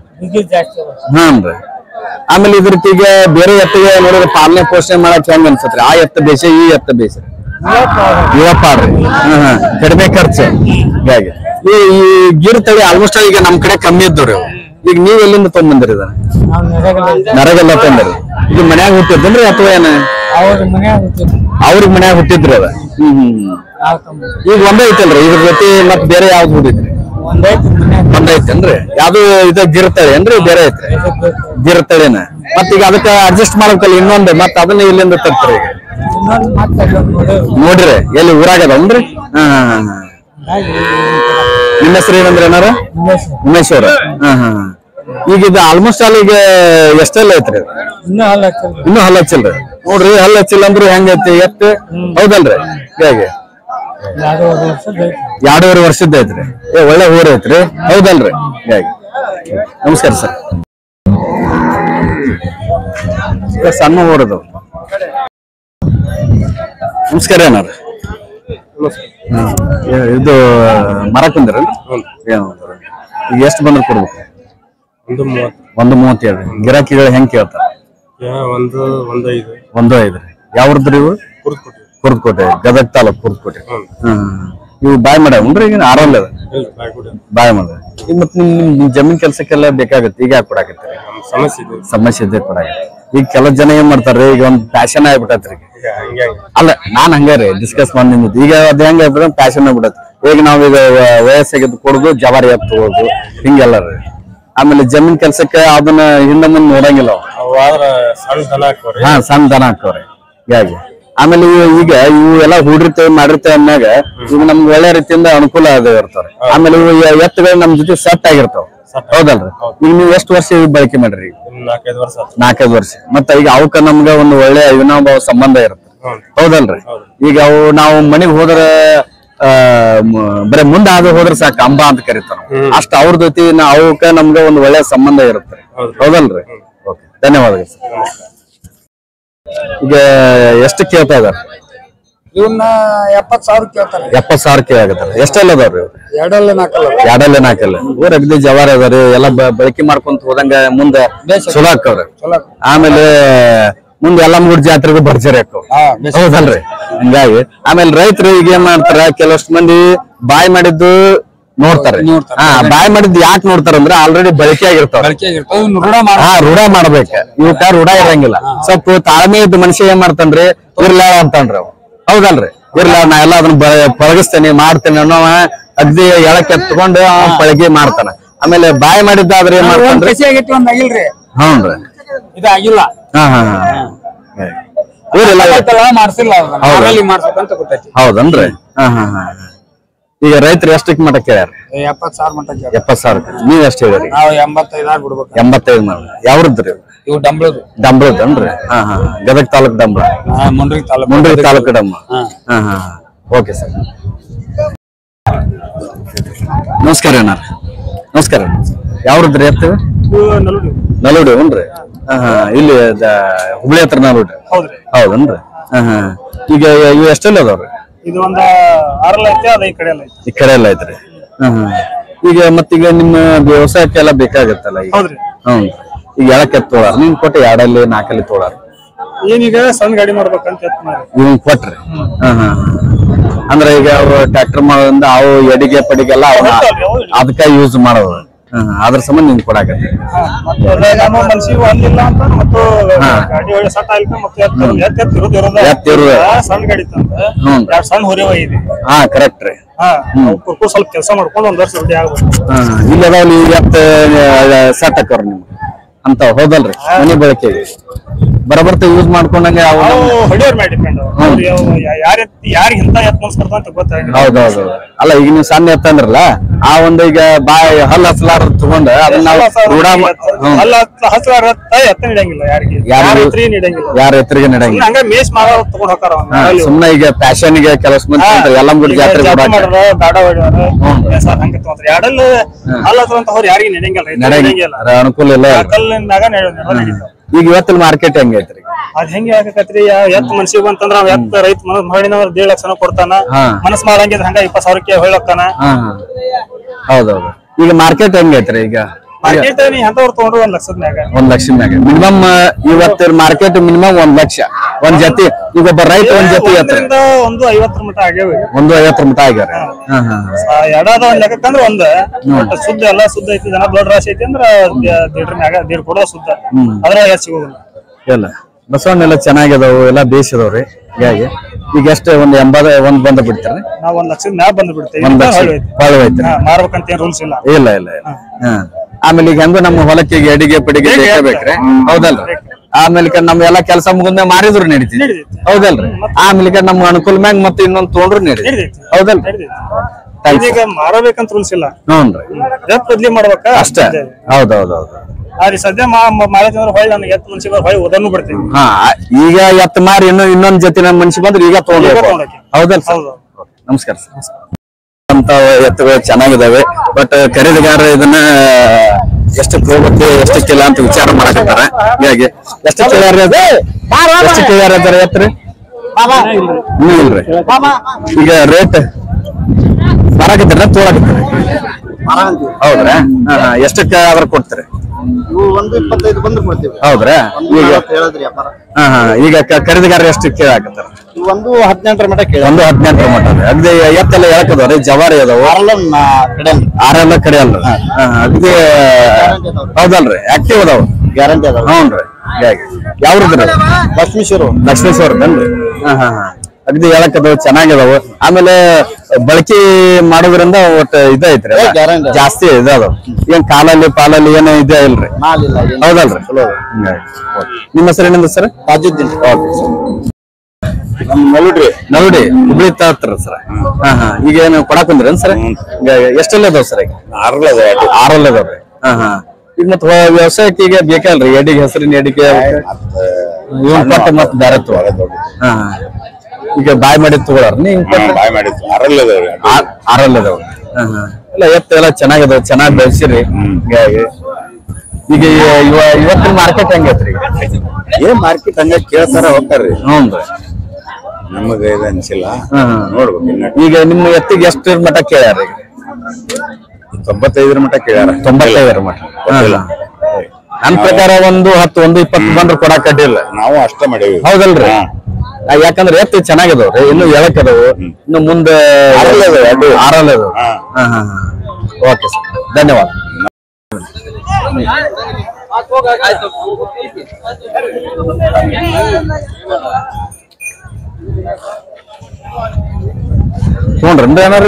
ಹಾನ್ರಿ ಆಮೇಲೆ ಇದ್ರತೀಗ ಬೇರೆ ಎತ್ತಿಗೆ ನೋಡಿದ್ರೆ ಪಾಲನೆ ಪೋಷಣೆ ಮಾಡಕ್ ಹೆಂಗ್ ಅನ್ಸತ್ರಿ ಆ ಎತ್ತ ಬೇಸ ಈ ಎತ್ತ ಬೇಸ ಇವಪ್ಪಾಡ್ರಿ ಕಡಿಮೆ ಖರ್ಚು ಹೀಗಾಗಿ ಈ ಗಿರ್ ತಳಿ ಆಲ್ಮೋಸ್ಟ್ ಈಗ ನಮ್ ಕಡೆ ಕಮ್ಮಿ ಇದ್ದವ್ರಿ ಈಗ ನೀವ್ ಎಲ್ಲಿಂದ ತೊಗೊಂಡ್ಬಂದಿರಿ ನರಗೆಲ್ಲ ತಂದ್ರಿ ಇದು ಮನ್ಯಾಗ ಹುಟ್ಟಿದ್ರಿ ಅಥವಾ ಏನ ಅವ್ರಿಗೆ ಮನ್ಯಾಗ ಹುಟ್ಟಿದ್ರಿ ಅದ ಈಗ ಒಂದೇ ಐತಲ್ರಿ ಇದ್ರ ಜೊತೆ ಮತ್ ಬೇರೆ ಯಾವ್ದು ಹುಟ್ಟಿದ್ರಿ ಒಂದೈತೇನ್ರಿ ಯಾವ್ದು ಇದ ಗಿರ್ ತಳಿ ಏನ್ರಿ ಬೇರೆ ಐತ್ರಿ ಗಿರ್ ತಳಿನ ಮತ್ ಈಗ ಅದಕ್ಕ ಅಡ್ಜಸ್ಟ್ ಮಾಡ್ಬೇಕಲ್ಲ ಇನ್ನೊಂದು ಮತ್ ಅದನ್ನ ಇಲ್ಲಿಂದ ತರ್ತೀರಿ ಈಗ ನೋಡ್ರಿ ಎಲ್ಲಿ ಊರಾಗದನ್ರಿ ನಿಮ್ಮ ಹೆಸರು ಏನಂದ್ರೆ ಏನಾರ ಉಮೇಶ್ ಅವ್ರ ಈಗ ಇದು ಆಲ್ಮೋಸ್ಟ್ ಅಲ್ಲಿ ಈಗ ಎಷ್ಟೆಲ್ಲ ಐತ್ರಿ ಇನ್ನೂ ಹಲ್ಲ ಹಚ್ಚಿಲ್ರಿ ನೋಡ್ರಿ ಹಲ್ಲ ಹಚ್ಚಿಲ್ಲ ಅಂದ್ರು ಹೆಂಗೈತಿ ಎತ್ತು ಹೌದಲ್ರಿ ಹೇಗೆ 2.5 ವರ್ಷದ ಐತ್ರಿ ಒಳ್ಳೆ ಊರ್ ಐತ್ರಿ ಹೌದಲ್ರಿ ಹೇಗೆ ನಮಸ್ಕಾರ ಸರ್ ಸಣ್ಣ ಊರದು ನಮಸ್ಕಾರ ಏನಾರ ಇದು ಮರ ಕುಂದ್ರಿ ಈಗ ಎಷ್ಟು ಬಂದ್ರೆ ಕೊಡ್ಬೇಕು 1.30 ಗಿರಾಕಿಗಳು ಹೆಂಗ್ ಕೇಳ್ತಾರ 1.5 ಯಾವ್ರದ್ರಿ ಇವು ಕುರ್ದಕೋಟೆ ಗದಗ ತಾಲೂಕ್ ಕುರ್ದಕೋಟೆ ಇವು ಬಾಯ್ ಮಾಡ್ಯಾವ್ರಿ ಈಗ ಆರಲ್ಲ ಬಾಯ್ ಮಾಡ ಮತ್ ನಿಮ್ ಜಮೀನ್ ಕೆಲ್ಸಕ್ಕೆಲ್ಲ ಬೇಕಾಗತ್ತೆ ಈಗ ಯಾಕೆ ಕೊಡಾಕತ್ತೀರಿ ಸಮಸ್ಯೆ ಇದೆ ಕೊಡಾಕತ್ತಿ ಈಗ ಕೆಲವು ಜನ ಏನ್ ಮಾಡ್ತಾರ್ರಿ ಈಗ ಒಂದ್ ಪ್ಯಾಶನ್ ಆಗ್ಬಿಟ್ಟತ್ರಿ ಅಲ್ಲ ನಾನ್ ಹಂಗಾರಿ ಡಿಸ್ಕಸ್ ಮಾಡಿ ಈಗ ಅದ್ ಹೆಂಗ ಪ್ಯಾಶನ್ ಆಗ್ಬಿಡತ್ ಈಗ ನಾವೀಗ ವಯಸ್ಸಾಗಿದ್ದು ಕೊಡುದು ಜವಾರಿ ಎತ್ತು ತಗೋದು ಹಿಂಗೆಲ್ಲ ರೀ ಆಮೇಲೆ ಜಮೀನ್ ಕೆಲ್ಸಕ್ಕೆ ಅದನ್ನ ಹಿಂದ ಮುಂದ್ ನೋಡಂಗಿಲ್ಲ ಸಣ್ಣ ದನ ಹಾಕವ್ರಿ ಹೀಗಾಗಿ ಆಮೇಲೆ ಈಗ ಇವು ಎಲ್ಲ ಹೂಡಿರ್ತೇವೆ ಮಾಡಿರ್ತೇವೆ ಅಂದಾಗ ಈಗ ನಮ್ಗೆ ಒಳ್ಳೆ ರೀತಿಯಿಂದ ಅನುಕೂಲ ಅದ ಇರ್ತಾವ್ರಿ ಆಮೇಲೆ ಇವು ಎತ್ತುಗಳು ನಮ್ ಜೊತೆ ಸೆಟ್ ಆಗಿರ್ತಾವ ಹೌದಲ್ರಿ ಈಗ ನೀವು ಎಷ್ಟು ವರ್ಷ ಬಳಕೆ ಮಾಡ್ರಿ 4-5 ವರ್ಷ ಮತ್ತ ಈಗ ಅವಕ್ಕ ನಮ್ಗ ಒಂದು ಒಳ್ಳೆ ಅವಿನಾಭಾವ ಸಂಬಂಧ ಇರುತ್ತೆ ಹೌದಲ್ರಿ ಈಗ ಅವು ನಾವು ಮನೆಗ್ ಹೋದ್ರ ಬರೀ ಮುಂದೆ ಆದ ಹೋದ್ರೆ ಸಾಕು ಅಂಬ ಅಂತ ಕರಿತಾರ ಅಷ್ಟ ಅವ್ರ ಜೊತೆ ಅವಕ್ಕ ನಮ್ಗ ಒಂದು ಒಳ್ಳೆ ಸಂಬಂಧ ಇರುತ್ತೆ ಹೌದಲ್ರಿ ಓಕೆ ಧನ್ಯವಾದಗಳು ಸರ್ ಈಗ ಎಷ್ಟು ಕೇಳ್ತಾ ಇದಾರೆ ಇವನ್ನ 70,000 ಕೇಳ್ತಾರೆ 70,000 ಕೇಳಾಕತ್ತಾರ ಎಷ್ಟೆಲ್ಲ ಅದಾವ್ರಿ ಎರಡಲ್ಲೇ ನಾಲ್ಕಲ್ಲ ಊರ್ ಅಗದಿ ಜವಾರಿ ಅದಾವ್ರಿ ಎಲ್ಲಾ ಬಳಕೆ ಮಾಡ್ಕೊಂತ ಹೋದಂಗ ಮುಂದೆ ಚಲೋ ಆಕ್ಕವ್ರಿ ಆಮೇಲೆ ಮುಂದೆ ಎಲ್ಲಾ 3 ಜಾತ್ರೆಗೂ ಭರ್ಜರಿ ಆಕ್ಕವ್ ಹೌದಲ್ರಿ ಹಿಂಗಾಗಿ ಆಮೇಲೆ ರೈತರು ಈಗ ಏನ್ ಮಾಡ್ತಾರ ಕೆಲವಷ್ಟು ಮಂದಿ ಬಾಯ್ ಮಾಡಿದ್ದು ನೋಡ್ತಾರೆ ಬಾಯ್ ಮಾಡಿದ್ ಯಾಕೆ ನೋಡ್ತಾರಂದ್ರೆ ಆಲ್ರೆಡಿ ಬಳಕೆ ಆಗಿರ್ತಾವ ರೂಢ ಮಾಡ್ಬೇಕ ಇವಕ್ಕ ರೂಢ ಇರಂಗಿಲ್ಲ ಸ್ವಲ್ಪ ತಾಳ್ಮೆ ಇದ್ದ ಮನುಷ್ಯ ಏನ್ ಮಾಡ್ತಾನ್ರಿ ಇರ್ಲಾಳ ಅಂತನ್ರಿ ಅವ್ ಹೌದಲ್ರಿ ಇರ್ಲ ನಾ ಎಲ್ಲ ಅದನ್ನ ಪಳಗಿಸ್ತೇನೆ ಮಾಡ್ತೇನೆ ಅನ್ನೋ ಅಗ್ದಿ ಎಳಕ್ ಎತ್ಕೊಂಡು ಪಳಗಿ ಮಾಡ್ತಾನ ಆಮೇಲೆ ಬಾಯ್ ಮಾಡಿದ್ದಾದ್ರೆ ಏನ್ ಮಾಡ್ತಾನ್ರಿ ಹೌನ್ರಿ ಇದಾಗಿಲ್ಲ ಹೌದನ್ರಿ ಈಗ ರೈತರು ಎಷ್ಟಕ್ಕೆ ಮಟ್ಟ ಕೇಳ್ಯಾರ 70,000 ನೀವ್ ಎಷ್ಟ್ ಹೇಳಿರಿ 85 ಮಾಡಿ ಯಾವ್ರದ್ರಿ ಇವು ಡಂಬ್ಳದನ್ರಿ ಗದಗ ತಾಲೂಕ್ ಡಂಬ್ಳ ಮುಂಡ್ರಿ ತಾಲೂಕು ಡಂಬ್ಳ ಓಕೆ ಸರ್ ನಮಸ್ಕಾರ ಅಣ್ಣ ನಮಸ್ಕಾರ ಯಾವ್ರದ್ರಿ ಎತ್ತ ನಲುಡಿ ಹುನ್ರಿ ಇಲ್ಲಿ ಹುಬ್ಳಿ ಹತ್ರ ನಲುಡಿ ಹೌದನ್ರಿ ಈಗ ಇವು ಎಷ್ಟೆಲ್ಲ ಅದಾವ್ರಿ ಇದು ಒಂದು 6 ಐತೆ ಅದ ಈ ಕಡೆ ಎಲ್ಲ ಐತ್ರಿ ಈಗ ಮತ್ತೀಗ ನಿಮ್ಮ ವ್ಯವಸಾಯಕ್ಕೆಲ್ಲ ಬೇಕಾಗತ್ತಲ್ಲ ಈಗ ಹ್ಮ್ ಈಗ ಎಳಕ್ಕೆ ತೋಳಾರ ನಿಮ್ ಕೊಟ್ಟೆ 2 4 ತೋಳಾರ ಏನೀಗ ಸಣ್ಣ ಗಾಡಿ ಮಾಡ್ಬೇಕಂತ ಇವ್ ಕೊಟ್ರಿ ಅಂದ್ರೆ ಈಗ ಅವ್ರು ಟ್ರ್ಯಾಕ್ಟರ್ ಮಾಡೋದ್ರಿಂದ ಅವು ಎಡಿಗೆ ಪಡಿಗೆಲ್ಲ ಅದಕ್ಕ ಯೂಸ್ ಮಾಡೋದು ಅದ್ರ ಸಂಬಂಧ ನಿಮ್ಗೆ ಕೊಡಾಕತ್ತಿ ಕರೆಕ್ಟ್ ರೀ ಸ್ವಲ್ಪ ಕೆಲಸ ಮಾಡ್ಕೊಂಡು 1 ವರ್ಷ ಇಲ್ಲಿ ಅದಾವ ಎತ್ತ ಸಟ್ ಹಾಕವ್ರ ನಿಮ್ಗೆ ಅಂತ ಹೌದಲ್ರಿ ಮನಿ ಬಳಕೆಗೆ ಬರಬರ್ತ ಯೂಸ್ ಮಾಡ್ಕೊಂಡಂಗೆ ಹೊಡಿಯೋರ್ ಮೇಲೆ ಡಿಪೆಂಡ್ ಯಾರಿಗೆ ಇಂತ ಎತ್ ಮನ್ಸ್ಕರ್ತ ಅಂತ ಗೊತ್ತಾಗ ಹೌದೌದು ಅಲ್ಲ ಈಗ ನೀವು ಸಣ್ಣ ಎತ್ತಂದ್ರಲ್ಲ ಆ ಒಂದು ಈಗ ಬಾಯಿ ಹಲ್ಲ ಹಸಲಾರ ತಗೊಂಡ ಅದನ್ನ ಅಲ್ಲ ಹಸಲಾರ ಎತ್ತ ನೀಡಂಗಿಲ್ಲ ಯಾರಿಗೆ ಯಾರ ಎತ್ತರಿಗೆ ನೀಡಂಗಿಲ್ಲ ಹಂಗ ಮೇಸ್ ಮಾರ ತಗೊಂಡ್ ಹೋಗಾರ ಸುಮ್ನೆ ಈಗ ಫ್ಯಾಷನ್ ಗೆ ಕೆಲಸ ಮಂದಿ ಯಲ್ಲಂಗುಡಿ ಜಾತ್ರೆ ಗಾಡ ಹೊಡ್ಯಾರ ಹಂಗ ತಗೊಂಡ್ರೆ ಎರಡಲ್ಲ ಹಲ್ಲ ಅಂತ ಅವ್ರು ಯಾರಿಗೆ ನೀಡಂಗಿಲ್ಲ ಅನುಕೂಲ ಇಲ್ಲ ಕಲ್ಲಿಂದಾಗ ನಡೀತಾವ ಈಗ ಇವತ್ತಿನ ಮಾರ್ಕೆಟ್ ಹೆಂಗೈತ್ರಿ ಅದ್ ಹೆಂಗ ಆಗಕತ್ರಿ ಎತ್ ಮನ್ಸಿಗೆ ಬಂತಂದ್ರ ಎತ್ ರೈತ ಮಾಡಿನವ್ರ 1.5 ಲಕ್ಷ ಕೊಡ್ತಾನ ಮನಸ್ ಮಾಡಂಗಿದ್ರ ಹಂಗ 20,000 ಹೇಳಕ್ಕಾನ ಹೌದೌದು ಈಗ ಮಾರ್ಕೆಟ್ ಹೆಂಗೈತ್ರಿ ಈಗ ಮಾರ್ಕೆಟ್ ನೀ ಅಂತವ್ರು ತಗೊಂಡ್ರು 1 ಲಕ್ಷದ ಮ್ಯಾಗ 1 ಲಕ್ಷ ಮ್ಯಾಗ ಮಿನಿಮಮ್ ಇವತ್ತಿನ ಮಾರ್ಕೆಟ್ ಮಿನಿಮಮ್ 1 ಲಕ್ಷ ಒಂದ್ ಜೊತೆ ಈಗ ಒಬ್ಬ ರೈತ ಒಂದ್ ಜೊತೆ ಒಂದು 50 ಮಟ ಆಗ್ಯಾವ ಒಂದು 50 ಮಟ ಆಗ್ಯಾರ ಎರಡಾದ ಒಂದ್ ಲೆಕ್ಕಂದ್ರ ಒಂದ್ ಶುದ್ಧ ಎಲ್ಲ ಶುದ್ಧ ಐತಿ ಜನ ದೊಡ್ಡ ರಾಶಿ ಐತಿ ಅಂದ್ರ 1.5 ಮ್ಯಾಗ 1.5 ಕೊಡೋ ಶುದ್ಧ ಅದ್ರ ಹೆಚ್ಚು ಸಿಗೋದಿಲ್ಲ ಎಲ್ಲ ಬಸವಣ್ಣ ಎಲ್ಲ ಚೆನ್ನಾಗಿದಾವು ಎಲ್ಲ ಬೇಯಿಸಿದವ್ರಿ ಹೀಗಾಗಿ ಈಗ ಎಷ್ಟು ಒಂದ್ 80 ಒಂದ್ ಬಂದ ಬಿಡ್ತಾರೆ ನಾವ್ 1 ಲಕ್ಷದ ಮ್ಯಾಗ ಬಂದ್ ಬಿಡ್ತೇವೆ ಮಾರ್ಬೇಕಂತ ಏನ್ ರೂಲ್ಸ್ ಇಲ್ಲ ಇಲ್ಲ ಇಲ್ಲ ಆಮೇಲೆ ಈಗ ಹೆಂಗು ನಮ್ಮ ಹೊಲಕ್ಕೆ ಅಡಿಗೆ ಪಡಿಗೆ ಬೇಕ್ರಿ ಹೌದಲ್ರಿ ಆಮೇಲೆ ನಮ್ ಎಲ್ಲಾ ಕೆಲಸ ಮುಗಿದ್ಮೇ ಮಾರಿದ್ರು ನಡೀತಿ ಹೌದಲ್ರಿ ಆಮೇಲೆ ನಮ್ ಅನುಕೂಲ ಮ್ಯಾಗ ಮತ್ತೆ ಇನ್ನೊಂದ್ ತೊಗೊಂಡ್ರು ನಡೀತಿ ಹೌದಲ್ರಿ ಈಗ ಮಾರಬೇಕಂತ ರೂಲ್ಸ್ ಇಲ್ಲ ಬದ್ಲಿ ಮಾಡ್ಬೇಕ ಅಷ್ಟೇ ಹೌದೌದೌದು ಆದ್ರೆ ಸದ್ಯ ಮಾಡಿದ್ರೆ ಹೊಳ್ಳಿ ನನಗೆ ಎತ್ ಮನ್ಸಿ ಹೊಳ್ಳಿ ಓದನ್ನು ಬಿಡ್ತೀನಿ ಈಗ ಎತ್ ಮಾರಿ ಇನ್ನೊಂದ್ ಜೊತೆ ನಮ್ಮ ಮನ್ಸಿ ಬಂದ್ರೆ ಈಗ ತಗೊಂಡ್ರಿ ಹೌದಲ್ ನಮಸ್ಕಾರ ಅಂತ ಎತ್ತುಗಳು ಚೆನ್ನಾಗಿದಾವೆ ಬಟ್ ಖರೀದಿಗಾರ ಇದನ್ನ ಎಷ್ಟು ಹೋಗುತ್ತೆ ಎಷ್ಟಕ್ಕಿಲ್ಲ ಅಂತ ವಿಚಾರ ಮಾಡಕತ್ತಾರ ಹೀಗಾಗಿ ಎಷ್ಟು ಕೇಳ್ಯಾರ ಎಷ್ಟು ಕೇಳ್ಯಾರ ಅದಾರ ಎತ್ರಿ ಇನ್ನೂ ಇಲ್ರಿ ಈಗ ರೇಟ್ ಮಾರಾಕತ್ತೀರ ತೋಳಕತ್ತೀರಿ ಹೌದ್ರಾ ಎಷ್ಟಕ್ಕೆ ಆದ್ರ ಕೊಡ್ತೀರಿ 1.25 ಬಂದ್ರೆ ಕೊಡ್ತೀವಿ ಹೌದ್ರಾ ಈಗ ಖರೀದಿಗಾರ ಎಷ್ಟು ಕೇಳಾಕತ್ತಾರ 1.18 ಮಟ ಕೇಳಿ 1.18 ಮಟ ಅಗದಿ ಎತ್ತೆಲ್ಲ ಹೇಳಕದವ್ರಿ ಜವಾರಿ ಅದಾವ ಆರೆಲ್ಲ ಕಡೆ ಅಲ್ಲ ಅಗದಿ ಹೌದಲ್ರಿ ಆಕ್ಟಿವ್ ಅದಾವ ಗ್ಯಾರಂಟಿ ಅದಾವ ಹ್ಞೂನ್ರಿ ಯಾವ್ರದ್ರಿ ಲಕ್ಷ್ಮೇಶ್ವರ ಬನ್ರಿ ಅಗದಿ ಹೇಳಕದವ್ ಚೆನ್ನಾಗಿದಾವ ಆಮೇಲೆ ಬಳಕೆ ಮಾಡೋದ್ರಿಂದ ಒಟ್ಟು ಇದೈತ್ರಿ ಜಾಸ್ತಿ ಇದಾವ ಏನ್ ಕಾಲಲ್ಲಿ ಪಾಲಲ್ಲಿ ಏನೋ ಇದೇ ಇಲ್ರಿ ಹೌದಲ್ರಿ ನಿಮ್ಮ ಹೆಸರು ಏನಂದ ಸರ್ ತಾಜುದ್ದೀನ್ ನಲ್ಡಿ ಹುಬ್ಳಿ ತಾತ್ರ ಸರ್ ಈಗ ಏನು ಕೊಡಾಕ್ ಬಂದ್ರೇನ್ ಸರ್ ಎಷ್ಟೆಲ್ಲ ಅದಾವ ಸರ್ ಈಗ 6 ಅದಾವ್ರಿ ಈಗ ಮತ್ ವ್ಯವಸಾಯಕ್ಕೆ ಈಗ ಬೇಕಲ್ರಿ ಎಡಿಗೆ ಹೆಸರಿನ ಎಡಿಗೆ ಮತ್ ಬೇರೆ ಈಗ ಬಾಯ್ ಮಾಡಿ ತಗೊಳಾರ ಆರಲ್ಲ ಅದಾವ್ರಿ ಎಲ್ಲ ಎತ್ತ ಎಲ್ಲ ಚೆನ್ನಾಗದಾವ ಚೆನ್ನಾಗಿ ಬೆಳೆಸಿರಿ ಈಗ ಇವತ್ತಿನ ಮಾರ್ಕೆಟ್ ಹೆಂಗೈತ್ರಿ ಏನ್ ಮಾರ್ಕೆಟ್ ಹಂಗ ಕೇಳ್ತಾರ ಹೋಗ್ತಾರ್ರಿ ಹ್ಞೂನ್ರಿ ನಮಗ ಇದು ಅನ್ಸಿಲ್ಲ ನೋಡ್ಬೇಕು ಈಗ ನಿಮ್ಮ ಎತ್ತಿಗೆ ಎಷ್ಟು ಮಟ ಕೇಳ್ಯಾರ ಈಗ 95 ಮಟ ಕೇಳ್ಯಾರ 95 ಮಟ ನನ್ ಪ್ರಕಾರ 1 10 1 20 ಬಂದ್ರೆ ಕೊಡಾಕ್ ಅಡ್ಡಿಲ್ಲ ನಾವು ಅಷ್ಟ ಮಾಡೇವಿ ಹೌದಲ್ರಿ ಯಾಕಂದ್ರೆ ಎತ್ತು ಚೆನ್ನಾಗಿದಾವ್ರಿ ಇನ್ನು ಎಳಕದವು ಇನ್ನು ಮುಂದೆ ಆರಲ್ಲ ಓಕೆ ಸರ್ ಧನ್ಯವಾದ ತೊಗೊಂಡ್ರಿ ಏನಾರ